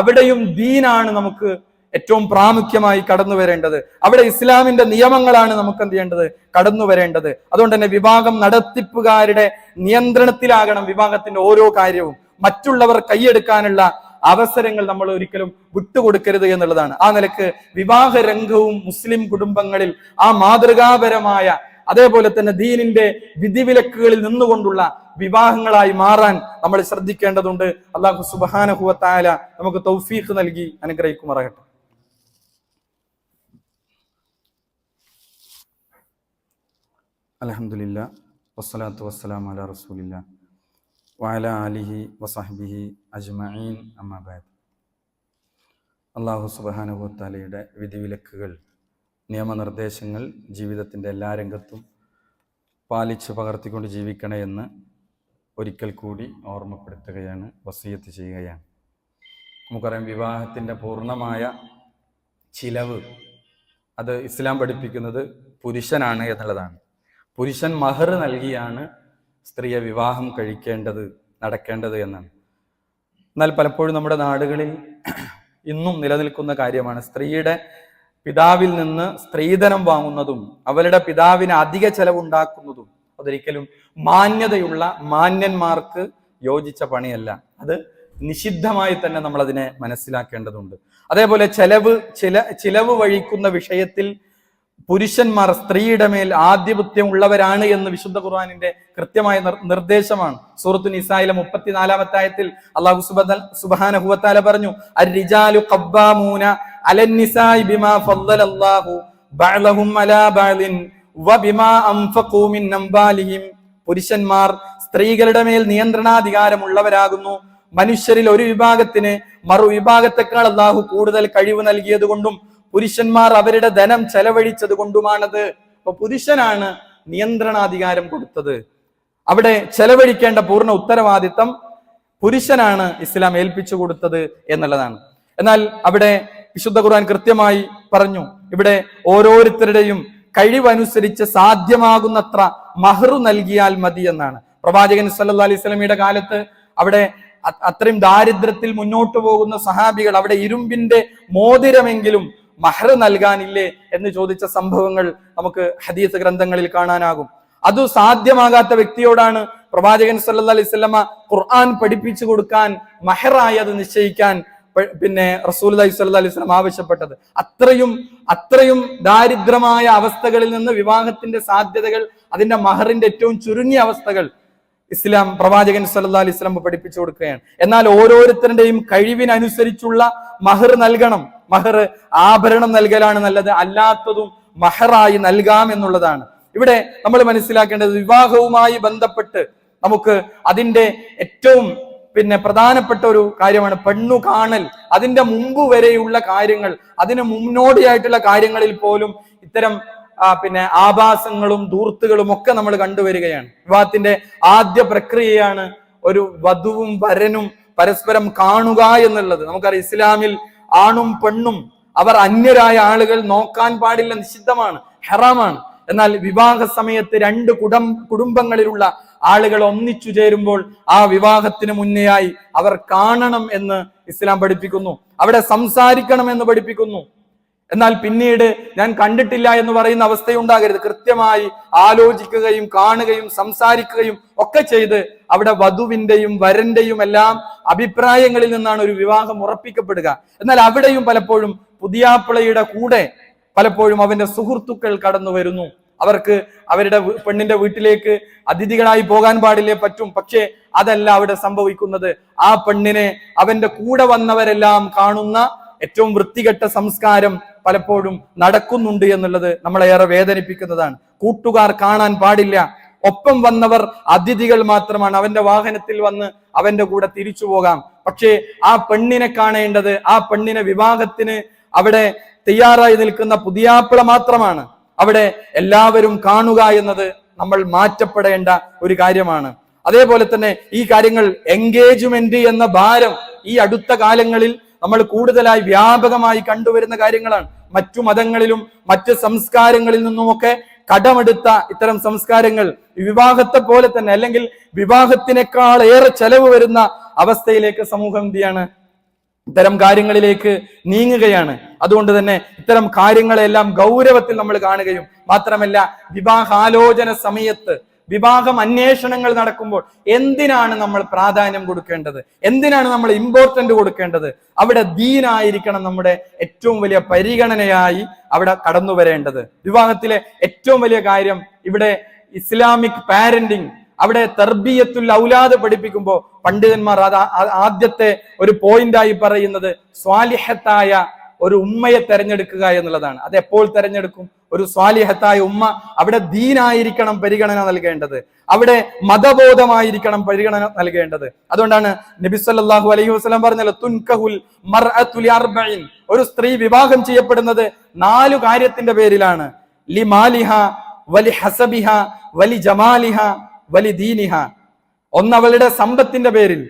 അവിടെയും ദീനാണ് നമുക്ക് ഏറ്റവും പ്രാമുഖ്യമായി കടന്നു വരേണ്ടത്. അവിടെ ഇസ്ലാമിന്റെ നിയമങ്ങളാണ് നമുക്ക് എന്ത് ചെയ്യേണ്ടത്? കടന്നു വരേണ്ടത്. അതുകൊണ്ട് തന്നെ വിവാഹം നടത്തിപ്പുകാരുടെ നിയന്ത്രണത്തിലാകണം വിവാഹത്തിന്റെ ഓരോ കാര്യവും. മറ്റുള്ളവർ കൈയെടുക്കാനുള്ള അവസരങ്ങൾ നമ്മൾ ഒരിക്കലും വിട്ടുകൊടുക്കരുത് എന്നുള്ളതാണ്. ആ നിലക്ക് വിവാഹ രംഗവും മുസ്ലിം കുടുംബങ്ങളിൽ ആ മാതൃകാപരമായ അതേപോലെ തന്നെ ദീനിന്റെ വിധിവിലക്കുകളിൽ നിന്നുകൊണ്ടുള്ള വിവാഹങ്ങളായി മാറാൻ നമ്മൾ ശ്രദ്ധിക്കേണ്ടതുണ്ട്. അല്ലാഹു സുബ്ഹാനഹു വ തആല നമുക്ക് തൗഫീഖ് നൽകി അനുഗ്രഹിക്കുമാറാകട്ടെ. അൽഹംദുലില്ലാ വസ്സലാത്തു വസ്സലാമു അലാ റസൂലില്ലാ വഅലാ ആലിഹി വസഹ്ബിഹി അജ്മഈൻ അമ്മാ ബഅദ്. അല്ലാഹു സുബ്ഹാനഹു വ തആലയുടെ വിധിവിലക്കുകൾ, നിയമനിർദ്ദേശങ്ങൾ ജീവിതത്തിൻ്റെ എല്ലാ രംഗത്തും പാലിച്ച് പകർത്തിക്കൊണ്ട് ജീവിക്കണേ എന്ന് ഒരിക്കൽ കൂടി ഓർമ്മപ്പെടുത്തുകയാണ്, വസിയത്ത് ചെയ്യുകയാണ്. നമുക്കറിയാം, വിവാഹത്തിൻ്റെ പൂർണ്ണമായ ചിലവ് അത് ഇസ്ലാം പഠിപ്പിക്കുന്നത് പുരുഷനാണ് എന്നുള്ളതാണ്. പുരുഷൻ മഹർ നൽകിയാണ് സ്ത്രീയെ വിവാഹം കഴിക്കേണ്ടത്, നടക്കേണ്ടത് എന്നാണ്. എന്നാൽ പലപ്പോഴും നമ്മുടെ നാടുകളിൽ ഇന്നും നിലനിൽക്കുന്ന കാര്യമാണ് സ്ത്രീയുടെ പിതാവിൽ നിന്ന് സ്ത്രീധനം വാങ്ങുന്നതും അവരുടെ പിതാവിന് അധിക ചെലവുണ്ടാക്കുന്നതും. അതൊരിക്കലും മാന്യതയുള്ള മാന്യന്മാർക്ക് യോജിച്ച പണിയല്ല. അത് നിഷിദ്ധമായി തന്നെ നമ്മൾ അതിനെ മനസ്സിലാക്കേണ്ടതുണ്ട്. അതേപോലെ ചിലവ് വഴിക്കുന്ന വിഷയത്തിൽ പുരുഷന്മാർ സ്ത്രീയുടെ മേൽ ആധിപത്യം ഉള്ളവരാണ് എന്ന് വിശുദ്ധ ഖുർആനിന്റെ കൃത്യമായ നിർദ്ദേശമാണ്. സൂറത്തു നിസായിലെ 34-ാമത്തെ ആയത്തിൽ അല്ലാഹു സുബ്ഹാനഹു വ തആല പറഞ്ഞു, അർ-റിജാലു ഖവ്വാമൂന അലൻ-നിസാഇ ബിമാ ഫദ്ദലല്ലാഹു ബഅദഹും അലാ ബഅദിൻ വബിമാ അൻഫഖൂ മിൻ അംവാലിഹിം. പുരുഷന്മാർ സ്ത്രീകളുടെ മേൽ നിയന്ത്രണാധികാരമുള്ളവരാകുന്നു. മനുഷ്യരിൽ ഒരു വിഭാഗത്തിന് മറുവിഭാഗത്തെക്കാൾ അല്ലാഹു കൂടുതൽ കഴിവ് നൽകിയത് കൊണ്ടും പുരുഷന്മാർ അവരുടെ ധനം ചെലവഴിച്ചത് കൊണ്ടുമാണത്. അപ്പൊ പുരുഷനാണ് നിയന്ത്രണാധികാരം കൊടുത്തത്. അവിടെ ചെലവഴിക്കേണ്ട പൂർണ്ണ ഉത്തരവാദിത്തം പുരുഷനാണ് ഇസ്ലാം ഏൽപ്പിച്ചു കൊടുത്തത് എന്നുള്ളതാണ്. എന്നാൽ അവിടെ വിശുദ്ധ ഖുർആൻ കൃത്യമായി പറഞ്ഞു, ഇവിടെ ഓരോരുത്തരുടെയും കഴിവനുസരിച്ച് സാധ്യമാകുന്നത്ര മഹ്റു നൽകിയാൽ മതി എന്നാണ്. പ്രവാചകൻ സല്ലല്ലാഹു അലൈഹി വസല്ലമയുടെ കാലത്ത് അവിടെ അത്രയും ദാരിദ്ര്യത്തിൽ മുന്നോട്ട് പോകുന്ന സഹാബികൾ അവിടെ ഇരുമ്പിന്റെ മോതിരമെങ്കിലും മഹർ നൽകാനില്ലേ എന്ന് ചോദിച്ച സംഭവങ്ങൾ നമുക്ക് ഹദീസ് ഗ്രന്ഥങ്ങളിൽ കാണാനാകും. അത് സാധ്യമാകാത്ത വ്യക്തിയോടാണ് പ്രവാചകൻ സല്ലല്ലാഹു അലൈഹി വസല്ലമ ഖുർആൻ പഠിപ്പിച്ചു കൊടുക്കാൻ മഹറായി അത് നിശ്ചയിക്കാൻ റസൂലുള്ളാഹി സ്വല്ലല്ലാഹു അലൈഹി വസല്ലം ആവശ്യപ്പെട്ടത്. അത്രയും ദാരിദ്ര്യമായ അവസ്ഥകളിൽ നിന്ന് വിവാഹത്തിന്റെ സാധ്യതകൾ, അതിന്റെ മഹറിന്റെ ഏറ്റവും ചുരുങ്ങിയ അവസ്ഥകൾ ഇസ്ലാം പ്രവാചകൻ സല്ലല്ലാഹു അലൈഹി വസല്ലം പഠിപ്പിച്ചു കൊടുക്കുകയാണ്. എന്നാൽ ഓരോരുത്തരുടെയും കഴിവിനനുസരിച്ചുള്ള മഹർ നൽകണം. മഹർ ആഭരണം നൽകലാണ് നല്ലത്, അല്ലാത്തതും മഹറായി നൽകാം എന്നുള്ളതാണ്. ഇവിടെ നമ്മൾ മനസ്സിലാക്കേണ്ടത്, വിവാഹവുമായി ബന്ധപ്പെട്ട് നമുക്ക് അതിന്റെ ഏറ്റവും പ്രധാനപ്പെട്ട ഒരു കാര്യമാണ് പെണ്ണു കാണൽ. അതിന്റെ മുമ്പ് വരെയുള്ള കാര്യങ്ങൾ, അതിന് മുന്നോടിയായിട്ടുള്ള കാര്യങ്ങളിൽ പോലും ഇത്തരം ആഭാസങ്ങളും ധൂർത്തുകളും ഒക്കെ നമ്മൾ കണ്ടുവരികയാണ്. വിവാഹത്തിന്റെ ആദ്യ പ്രക്രിയയാണ് ഒരു വധുവും വരനും പരസ്പരം കാണുക എന്നുള്ളത്. നമുക്കറിയാം, ഇസ്ലാമിൽ ആണും പെണ്ണും അവർ അന്യരായ ആളുകൾ നോക്കാൻ പാടില്ല, നിഷിദ്ധമാണ്, ഹറാമാണ്. എന്നാൽ വിവാഹ സമയത്ത് രണ്ട് കുടുംബങ്ങളിലുള്ള ആളുകൾ ഒന്നിച്ചു ചേരുമ്പോൾ ആ വിവാഹത്തിന് മുന്നെയായി അവർ കാണണം എന്ന് ഇസ്ലാം പഠിപ്പിക്കുന്നു. അവിടെ സംസാരിക്കണം എന്ന് പഠിപ്പിക്കുന്നു. എന്നാൽ പിന്നീട് ഞാൻ കണ്ടിട്ടില്ല എന്ന് പറയുന്ന അവസ്ഥയുണ്ടാകരുത്. കൃത്യമായി ആലോചിക്കുകയും കാണുകയും സംസാരിക്കുകയും ഒക്കെ ചെയ്ത് അവിടെ വധുവിന്റെയും വരന്റെയും എല്ലാം അഭിപ്രായങ്ങളിൽ നിന്നാണ് ഒരു വിവാഹം ഉറപ്പിക്കപ്പെടുക. എന്നാൽ അവിടെയും പലപ്പോഴും പുതിയാപ്പിളയുടെ കൂടെ പലപ്പോഴും അവന്റെ സുഹൃത്തുക്കൾ കടന്നു വരുന്നു. അവർക്ക് അവരുടെ പെണ്ണിന്റെ വീട്ടിലേക്ക് അതിഥികളായി പോകാൻ പാടില്ലേ, പറ്റും. പക്ഷേ അതല്ല അവിടെ സംഭവിക്കുന്നത്. ആ പെണ്ണിനെ അവന്റെ കൂടെ വന്നവരെല്ലാം കാണുന്ന ഏറ്റവും വൃത്തികെട്ട സംസ്കാരം പലപ്പോഴും നടക്കുന്നുണ്ട് എന്നുള്ളത് നമ്മളെ ഏറെ വേദനിപ്പിക്കുന്നതാണ്. കൂട്ടുകാർ കാണാൻ പാടില്ല, ഒപ്പം വന്നവർ അതിഥികൾ മാത്രമാണ്. അവന്റെ വാഹനത്തിൽ വന്ന് അവന്റെ കൂടെ തിരിച്ചു പോകാം. പക്ഷേ ആ പെണ്ണിനെ കാണേണ്ടത്, ആ പെണ്ണിനെ വിവാഹത്തിന് അവിടെ തയ്യാറായി നിൽക്കുന്ന പുതിയാപ്പിള മാത്രമാണ്. അവിടെ എല്ലാവരും കാണുക എന്നത് നമ്മൾ മാറ്റപ്പെടേണ്ട ഒരു കാര്യമാണ്. അതേപോലെ തന്നെ ഈ കാര്യങ്ങൾ, എൻഗേജ്മെന്റ് എന്ന ഭാരം ഈ അടുത്ത കാലങ്ങളിൽ നമ്മൾ കൂടുതലായി വ്യാപകമായി കണ്ടുവരുന്ന കാര്യങ്ങളാണ്. മറ്റു മതങ്ങളിലും മറ്റ് സംസ്കാരങ്ങളിൽ നിന്നുമൊക്കെ കടമെടുത്ത ഇത്തരം സംസ്കാരങ്ങൾ വിവാഹത്തെ പോലെ തന്നെ, അല്ലെങ്കിൽ വിവാഹത്തിനേക്കാൾ ഏറെ ചെലവ് വരുന്ന അവസ്ഥയിലേക്ക് സമൂഹം എന്തിയാണ്, ഇത്തരം കാര്യങ്ങളിലേക്ക് നീങ്ങുകയാണ്. അതുകൊണ്ട് തന്നെ ഇത്തരം കാര്യങ്ങളെല്ലാം ഗൗരവത്തിൽ നമ്മൾ കാണുകയും മാത്രമല്ല, വിവാഹാലോചന സമയത്ത് വിവാഹം അന്വേഷണങ്ങൾ നടക്കുമ്പോൾ എന്തിനാണ് നമ്മൾ പ്രാധാന്യം കൊടുക്കേണ്ടത്? എന്തിനാണ് നമ്മൾ ഇമ്പോർട്ടന്റ് കൊടുക്കേണ്ടത്? അവിടെ ദീനായിരിക്കണം നമ്മുടെ ഏറ്റവും വലിയ പരിഗണനയായി അവിടെ കടന്നു വരേണ്ടത്. വിവാഹത്തിലെ ഏറ്റവും വലിയ കാര്യം ഇവിടെ ഇസ്ലാമിക് പാരന്റിങ്, അവിടെ തർബിയത്തുൽ ഔലാദ് പഠിപ്പിക്കുമ്പോൾ പണ്ഡിതന്മാർ ആദ്യത്തെ ഒരു പോയിന്റായി പറയുന്നത് സ്വാലിഹത്തായ ഒരു ഉമ്മയെ തെരഞ്ഞെടുക്കുക എന്നുള്ളതാണ്. അത് എപ്പോൾ തെരഞ്ഞെടുക്കും? ഒരു സ്വാലിഹത്തായ ഉമ്മ. അവിടെ ദീനായിരിക്കണം പരിഗണന നൽകേണ്ടത്, അവിടെ മതബോധമായിരിക്കണം പരിഗണന നൽകേണ്ടത്. അതുകൊണ്ടാണ് നബി സല്ലല്ലാഹു അലൈഹി വസല്ലം പറഞ്ഞല്ലോ, തുൻകഹുൽ മർഅതു ലിഅർബഇൻ, ഒരു സ്ത്രീ വിവാഹം ചെയ്യപ്പെടുന്നത് 4 കാര്യത്തിന്റെ പേരിലാണ്. ലിമാലിഹ വലി ഹസബിഹ വലി ജമാലിഹ വലി ദീനിഹ. ഒന്ന് അവളുടെ സമ്പത്തിന്റെ പേരിൽ,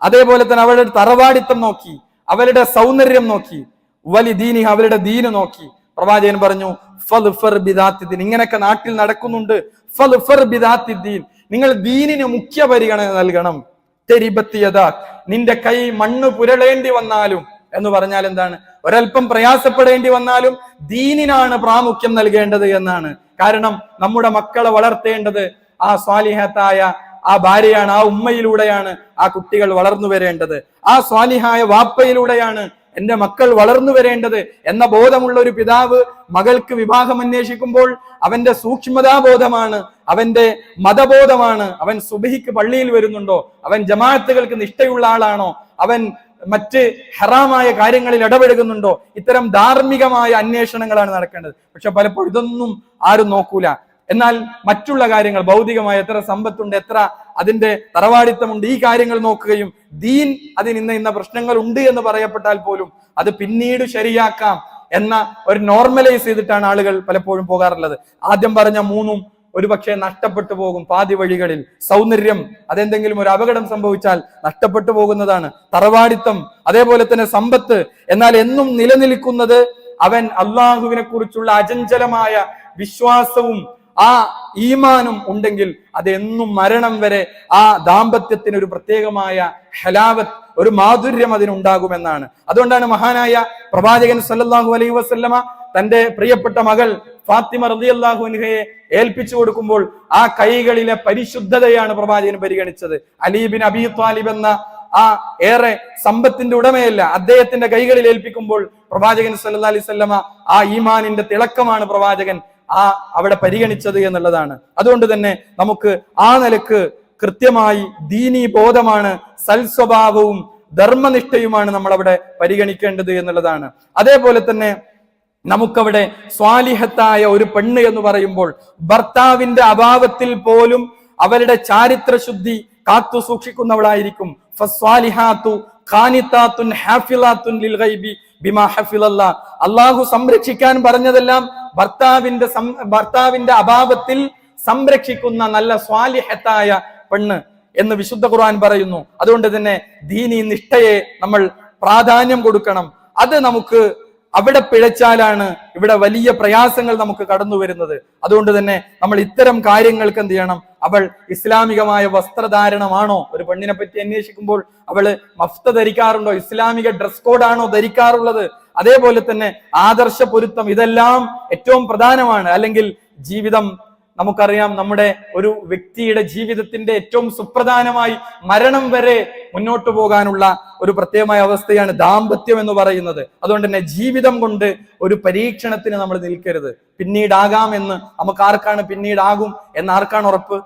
അതേപോലെ തന്നെ അവളുടെ തറവാടിത്തം നോക്കി, അവളുടെ സൗന്ദര്യം നോക്കി, വലി ദീനിഹ അവളുടെ ദീന് നോക്കി. പ്രവാചകൻ പറഞ്ഞു ഫൽഫർ ബിദാത്തിദ്ദീൻ. ഇങ്ങനെയൊക്കെ നാട്ടിൽ നടക്കുന്നുണ്ട്. ഫൽഫർ ബിദാത്തിദ്ദീൻ, നിങ്ങൾ ദീനിന് മുഖ്യ പരിഗണന നൽകണം. തെരിബത്തിയതാ, നിന്റെ കൈ മണ്ണ് പുരളേണ്ടി വന്നാലും എന്ന് പറഞ്ഞാൽ എന്താണ്? ഒരൽപ്പം പ്രയാസപ്പെടേണ്ടി വന്നാലും ദീനിനാണ് പ്രാമുഖ്യം നൽകേണ്ടത് എന്നാണ്. കാരണം നമ്മുടെ മക്കളെ വളർത്തേണ്ടത് ആ സ്വാലിഹത്തായ ആ ഭാര്യയാണ്, ആ ഉമ്മയിലൂടെയാണ് ആ കുട്ടികൾ വളർന്നു വരേണ്ടത്. ആ സ്വാലിഹായ വാപ്പയിലൂടെയാണ് എന്റെ മക്കൾ വളർന്നു വരേണ്ടത് എന്ന ബോധമുള്ള ഒരു പിതാവ് മകൾക്ക് വിവാഹം അന്വേഷിക്കുമ്പോൾ അവന്റെ സൂക്ഷ്മതാബോധമാണ്, അവന്റെ മതബോധമാണ്. അവൻ സുബഹിക്ക് പള്ളിയിൽ വരുന്നുണ്ടോ? അവൻ ജമാഅത്തുകൾക്ക് നിഷ്ഠയുള്ള ആളാണോ? അവൻ മറ്റ് ഹറാമായ കാര്യങ്ങളിൽ ഇടപെടുന്നുണ്ടോ? ഇത്തരം ധാർമ്മികമായ അന്വേഷണങ്ങളാണ് നടക്കേണ്ടത്. പക്ഷെ പലപ്പോഴും ഇതൊന്നും ആരും നോക്കൂല. എന്നാൽ മറ്റുള്ള കാര്യങ്ങൾ, ഭൗതികമായ എത്ര സമ്പത്തുണ്ട്, എത്ര അതിന്റെ തറവാടിത്തമുണ്ട്, ഈ കാര്യങ്ങൾ നോക്കുകയും ദീൻ അതിന് ഇന്ന പ്രശ്നങ്ങൾ ഉണ്ട് എന്ന് പറയപ്പെട്ടാൽ പോലും അത് പിന്നീട് ശരിയാക്കാം എന്ന ഒരു നോർമലൈസ് ചെയ്തിട്ടാണ് ആളുകൾ പലപ്പോഴും പോകാറുള്ളത്. ആദ്യം പറഞ്ഞ 3 ഒരു പക്ഷേ നഷ്ടപ്പെട്ടു പോകും പാതി വഴികളിൽ. സൗന്ദര്യം, അതെന്തെങ്കിലും ഒരു അപകടം സംഭവിച്ചാൽ നഷ്ടപ്പെട്ടു പോകുന്നതാണ്. തറവാടിത്തം, അതേപോലെ തന്നെ സമ്പത്ത്. എന്നാൽ എന്നും നിലനിൽക്കുന്നത് അവൻ അള്ളാഹുവിനെ കുറിച്ചുള്ള അചഞ്ചലമായ വിശ്വാസവും ആ ഈമാനും ഉണ്ടെങ്കിൽ അതെന്നും മരണം വരെ ആ ദാമ്പത്യത്തിന് ഒരു പ്രത്യേകമായ ഹലാവത്ത്, ഒരു മാധുര്യം അതിനുണ്ടാകുമെന്നാണ്. അതുകൊണ്ടാണ് മഹാനായ പ്രവാചകൻ സല്ലല്ലാഹു അലൈഹി വസല്ലമ തന്റെ പ്രിയപ്പെട്ട മകൾ ഫാത്തിമ റളിയല്ലാഹു അൻഹയെ ഏൽപ്പിച്ചു കൊടുക്കുമ്പോൾ ആ കൈകളിലെ പരിശുദ്ധതയാണ് പ്രവാചകൻ പരിഗണിച്ചത്. അലി ബിൻ അബീ ത്വാലിബ് എന്ന ആ ഏറെ സമ്പത്തിന്റെ ഉടമയല്ല, അദ്ദേഹത്തിന്റെ കൈകളിൽ ഏൽപ്പിക്കുമ്പോൾ പ്രവാചകൻ സല്ലല്ലാഹു അലൈഹി വസല്ലമ ആ ഈമാനിന്റെ തിളക്കമാണ് പ്രവാചകൻ അവിടെ പരിഗണിച്ചത് എന്നുള്ളതാണ്. അതുകൊണ്ട് തന്നെ നമുക്ക് ആ നിലക്ക് കൃത്യമായി ദീനീ ബോധമാണ്, സൽസ്വഭാവവും ധർമ്മനിഷ്ഠയുമാണ് നമ്മൾ അവിടെ പരിഗണിക്കേണ്ടത് എന്നുള്ളതാണ്. അതേപോലെ തന്നെ നമുക്കവിടെ സ്വാലിഹത്തായ ഒരു പെണ്ണ് എന്ന് പറയുമ്പോൾ ഭർത്താവിന്റെ അഭാവത്തിൽ പോലും അവരുടെ ചാരിത്രശുദ്ധി കാത്തു സൂക്ഷിക്കുന്നവളായിരിക്കും. ഫസ്വാലിഹാത്തു ഖാനിതാത്തുൻ ഹാഫിളാത്തുൻ ലിൽ ഗൈബി ബിമാ ഹഫിളല്ലാഹ്. അല്ലാഹു സംരക്ഷിക്കാൻ പറഞ്ഞതെല്ലാം ഭർത്താവിന്റെ അഭാവത്തിൽ സംരക്ഷിക്കുന്ന നല്ല സ്വാലിഹത്തായ പെണ്ണ് എന്ന് വിശുദ്ധ ഖുർആൻ പറയുന്നു. അതുകൊണ്ട് തന്നെ ദീനി നിഷ്ഠയെ നമ്മൾ പ്രാധാന്യം കൊടുക്കണം. അത് നമുക്ക് അവിടെ പിഴച്ചാലാണ് ഇവിടെ വലിയ പ്രയാസങ്ങൾ നമുക്ക് കടന്നു വരുന്നത്. അതുകൊണ്ട് തന്നെ നമ്മൾ ഇത്തരം കാര്യങ്ങൾക്ക് എന്ത് ചെയ്യണം? അവൾ ഇസ്ലാമികമായ വസ്ത്രധാരണമാണോ? ഒരു പെണ്ണിനെ പറ്റി അന്വേഷിക്കുമ്പോൾ അവള് മഫ്ത ധരിക്കാറുണ്ടോ? ഇസ്ലാമിക ഡ്രസ് കോഡാണോ ധരിക്കാറുള്ളത്? അതേപോലെ തന്നെ ആദർശ പൊരുത്തം, ഇതെല്ലാം ഏറ്റവും പ്രധാനമാണ്. അല്ലെങ്കിൽ ജീവിതം, നമുക്കറിയാം നമ്മുടെ ഒരു വ്യക്തിയുടെ ജീവിതത്തിന്റെ ഏറ്റവും സുപ്രധാനമായി മരണം വരെ മുന്നോട്ട് പോകാനുള്ള ഒരു പ്രത്യേകമായ അവസ്ഥയാണ് ദാമ്പത്യം എന്ന് പറയുന്നത്. അതുകൊണ്ട് തന്നെ ജീവിതം കൊണ്ട് ഒരു പരീക്ഷണത്തിന് നമ്മൾ നിൽക്കരുത്. പിന്നീടാകാം എന്ന് നമുക്ക് ആർക്കാണ് പിന്നീടാകും എന്ന് ആർക്കാണ് ഉറപ്പ്?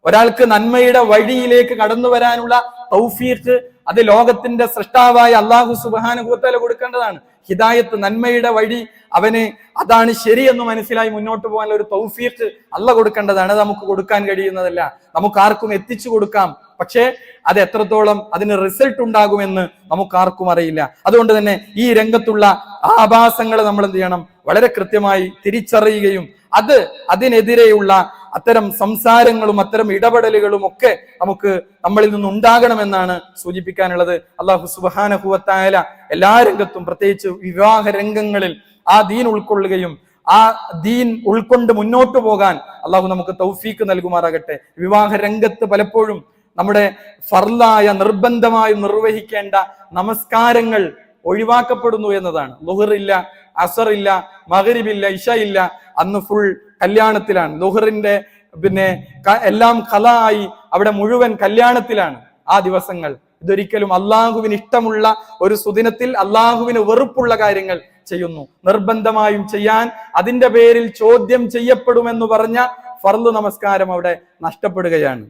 ഒരാൾക്ക് നന്മയുടെ വഴിയിലേക്ക് കടന്നു വരാനുള്ള തൗഫീഖ് അത് ലോകത്തിന്റെ സൃഷ്ടാവായ അല്ലാഹു സുബ്ഹാനഹു വ തആല കൊടുക്കേണ്ടതാണ്. ഹിദായത്ത്, നന്മയുടെ വഴി, അവന് അതാണ് ശരിയെന്ന് മനസ്സിലായി മുന്നോട്ട് പോകാനുള്ള ഒരു തൗഫീഖ് അല്ലാഹ് കൊടുക്കേണ്ടതാണ്. അത് നമുക്ക് കൊടുക്കാൻ കഴിയുന്നതല്ല, നമുക്ക് ആർക്കും എത്തിച്ചു കൊടുക്കാം. പക്ഷേ അത് എത്രത്തോളം അതിന് റിസൾട്ട് ഉണ്ടാകുമെന്ന് നമുക്ക് ആർക്കും അറിയില്ല. അതുകൊണ്ട് തന്നെ ഈ രംഗത്തുള്ള ആഭാസങ്ങളെ നമ്മൾ എന്ത് ചെയ്യണം? വളരെ കൃത്യമായി തിരിച്ചറിയുകയും അതിനെതിരെയുള്ള അത്തരം സംസാരങ്ങളും അത്തരം ഇടപെടലുകളും ഒക്കെ നമുക്ക് നമ്മളിൽ നിന്നുണ്ടാകണമെന്നാണ് സൂചിപ്പിക്കാനുള്ളത്. അല്ലാഹു സുബ്ഹാനഹു വ തആല എല്ലാ രംഗത്തും, പ്രത്യേകിച്ച് വിവാഹ രംഗങ്ങളിൽ ആ ദീൻ ഉൾക്കൊള്ളുകയും ആ ദീൻ ഉൾക്കൊണ്ട് മുന്നോട്ട് പോകാൻ അല്ലാഹു നമുക്ക് തൗഫീക്ക് നൽകുമാറാകട്ടെ. വിവാഹ രംഗത്ത് പലപ്പോഴും നമ്മുടെ ഫർളായ നിർബന്ധമായും നിർവഹിക്കേണ്ട നമസ്കാരങ്ങൾ ഒഴിവാക്കപ്പെടുന്നു എന്നതാണ്. ളുഹർ ഇല്ല, അസർ ഇല്ല, മഗ്രിബ് ഇല്ല, ഇശ ഇല്ല, അന്ന് ഫുൾ കല്യാണത്തിലാണ്. ളുഹറിന്റെ എല്ലാം ഖലായി, അവിടെ മുഴുവൻ കല്യാണത്തിലാണ് ആ ദിവസങ്ങൾ. ഇതൊരിക്കലും അള്ളാഹുവിന് ഇഷ്ടമുള്ള ഒരു സുദിനത്തിൽ അള്ളാഹുവിന് വെറുപ്പുള്ള കാര്യങ്ങൾ ചെയ്യുന്നു. നിർബന്ധമായും ചെയ്യാൻ, അതിന്റെ പേരിൽ ചോദ്യം ചെയ്യപ്പെടുമെന്ന് പറഞ്ഞ ഫർള് നമസ്കാരം അവിടെ നഷ്ടപ്പെടുകയാണ്.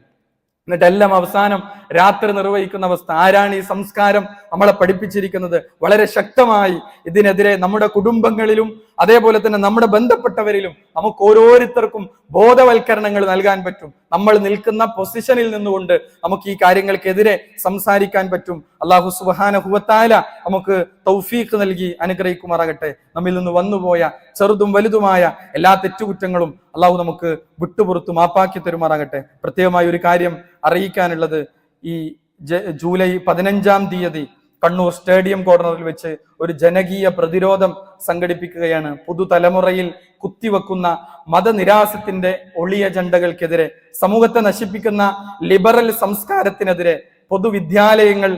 എന്നിട്ടെല്ലാം അവസാനം രാത്രി നിർവഹിക്കുന്ന അവസ്ഥ. ആരാണ് ഈ സംസ്കാരം നമ്മളെ പഠിപ്പിച്ചിരിക്കുന്നത്? വളരെ ശക്തമായി ഇതിനെതിരെ നമ്മുടെ കുടുംബങ്ങളിലും അതേപോലെ തന്നെ നമ്മുടെ ബന്ധപ്പെട്ടവരിലും നമുക്ക് ഓരോരുത്തർക്കും ബോധവൽക്കരണങ്ങൾ നൽകാൻ പറ്റും. നമ്മൾ നിൽക്കുന്ന പൊസിഷനിൽ നിന്നുകൊണ്ട് നമുക്ക് ഈ കാര്യങ്ങൾക്കെതിരെ സംസാരിക്കാൻ പറ്റും. അല്ലാഹു സുബ്ഹാനഹു വ തആല നമുക്ക് തൗഫീഖ് നൽകി അനുഗ്രഹിക്കുമാറാകട്ടെ. നമ്മിൽ നിന്ന് വന്നുപോയ ചെറുതും വലുതുമായ എല്ലാ തെറ്റുകുറ്റങ്ങളും അല്ലാഹു നമുക്ക് വിട്ടുപുറത്തു മാപ്പാക്കി തരുമാറാകട്ടെ. പ്രത്യേകമായി ഒരു കാര്യം അറിയിക്കാനുള്ളത്, ഈ ജൂലൈ 15-ാം തീയതി കണ്ണൂർ സ്റ്റേഡിയം കോർണറിൽ വെച്ച് ഒരു ജനകീയ പ്രതിരോധം സംഘടിപ്പിക്കുകയാണ്. പുതുതലമുറയിൽ കുത്തിവെക്കുന്ന മതനിരാസത്തിന്റെ ഒളിയ ജണ്ടകൾക്കെതിരെ, സമൂഹത്തെ നശിപ്പിക്കുന്ന ലിബറൽ സംസ്കാരത്തിനെതിരെ, പൊതുവിദ്യാലയങ്ങൾ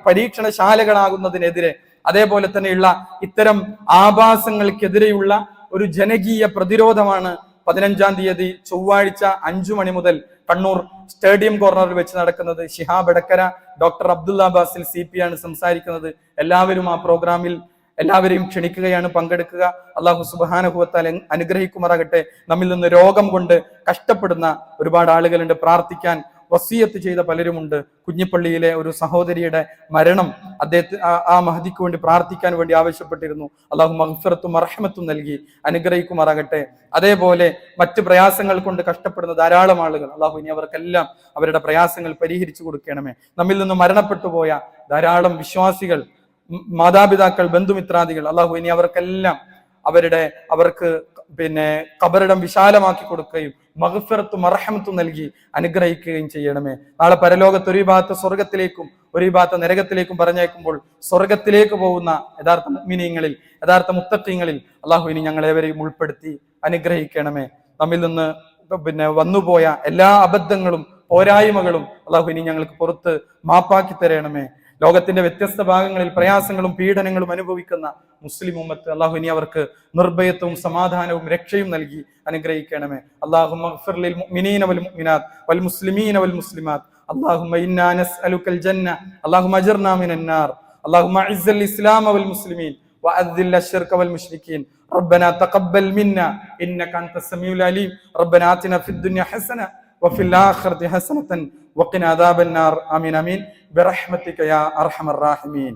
പരീക്ഷണശാലകളാകുന്നതിനെതിരെ, അതേപോലെ തന്നെയുള്ള ഇത്തരം ആഭാസങ്ങൾക്കെതിരെയുള്ള ഒരു ജനകീയ പ്രതിരോധമാണ് 15-ാം തീയതി ചൊവ്വാഴ്ച 5 മണി മുതൽ കണ്ണൂർ സ്റ്റേഡിയം കോർണറിൽ വെച്ച് നടക്കുന്നത്. ശിഹാബ് എടക്കര, ഡോക്ടർ അബ്ദുള്ള ബാസിൽ CP ആണ് സംസാരിക്കുന്നത്. എല്ലാവരും ആ പ്രോഗ്രാമിൽ എല്ലാവരെയും ക്ഷണിക്കുകയാണ്, പങ്കെടുക്കുക. അല്ലാഹു സുബ്ഹാനഹു വ തആല അനുഗ്രഹിക്കുമാറാകട്ടെ. നമ്മിൽ നിന്ന് രോഗം കൊണ്ട് കഷ്ടപ്പെടുന്ന ഒരുപാട് ആളുകളുണ്ട്. പ്രാർത്ഥിക്കാൻ വസിയത്ത് ചെയ്ത പലരുമുണ്ട്. കുഞ്ഞിപ്പള്ളിയിലെ ഒരു സഹോദരിയുടെ മരണം, അദ്ദേഹത്തിന് ആ മഹദിക്ക് വേണ്ടി പ്രാർത്ഥിക്കാൻ വേണ്ടി ആവശ്യപ്പെട്ടിരുന്നു. അല്ലാഹു മഗ്ഫിറത്തും റഹ്മത്തും നൽകി അനുഗ്രഹിക്കുമാറാകട്ടെ. അതേപോലെ മറ്റ് പ്രയാസങ്ങൾ കൊണ്ട് കഷ്ടപ്പെടുന്ന ധാരാളം ആളുകൾ, അല്ലാഹു ഇനി അവർക്കെല്ലാം അവരുടെ പ്രയാസങ്ങൾ പരിഹരിച്ചു കൊടുക്കണമേ. നമ്മിൽ നിന്ന് മരണപ്പെട്ടു പോയ ധാരാളം വിശ്വാസികൾ, മാതാപിതാക്കൾ, ബന്ധുമിത്രാദികൾ, അല്ലാഹു ഇനി അവർക്കെല്ലാം അവർക്ക് ഖബറിടം വിശാലമാക്കി കൊടുക്കുകയും മഗ്ഫിറത്തും റഹ്മത്തും നൽകി അനുഗ്രഹിക്കുകയും ചെയ്യണമേ. നാളെ പരലോകത്ത് ഒരു ഭാഗത്ത് സ്വർഗത്തിലേക്കും ഒരു ഭാഗത്ത് നരകത്തിലേക്കും പറഞ്ഞേക്കുമ്പോൾ സ്വർഗത്തിലേക്ക് പോകുന്ന യഥാർത്ഥ മുഅ്മിനീങ്ങളിൽ, യഥാർത്ഥ മുത്തഖീങ്ങളിൽ അല്ലാഹു ഇനി ഞങ്ങളേവരെയും ഉൾപ്പെടുത്തി അനുഗ്രഹിക്കണമേ. നമ്മിൽ നിന്ന് വന്നുപോയ എല്ലാ അബദ്ധങ്ങളും പോരായ്മകളും അല്ലാഹു ഇനി ഞങ്ങൾക്ക് പുറത്ത് മാപ്പാക്കി തരണമേ. ലോകത്തിന്റെ വ്യത്യസ്ത ഭാഗങ്ങളിൽ പ്രയാസങ്ങളും പീഡനങ്ങളും അനുഭവിക്കുന്ന മുസ്ലിം ഉമ്മത്ത് അല്ലാഹു ഇനി അവർക്ക് നിർഭയത്വവും സമാധാനവും രക്ഷയും നൽകി അനുഗ്രഹിക്കണമേ. അല്ലാഹുമ്മ ഗ്ഫിർ ലിൽ മുഅ്മിനീന വൽ മുഅ്മിനാത്ത് വൽ മുസ്ലിമീന വൽ മുസ്ലിമാത്ത്. അല്ലാഹുമ്മ ഇന്നാ നസ്അലുക്കൽ ജന്ന. അല്ലാഹുമ്മ അജിർനാ മിനൻ നാർ. അല്ലാഹുമ്മ അഇസ്സൽ ഇസ്ലാമ വൽ മുസ്ലിമീൻ വഅദ്ദിൽ അശ്ശിർക വൽ മുശ്രിക്കീൻ. ربنا تقبل منا إنك أنت السميع العليم. ربنا آتنا في الدنيا حسنة وفي الآخرة حسنة وقنا عذاب النار. آمين آمين برحمتك يا أرحم الراحمين.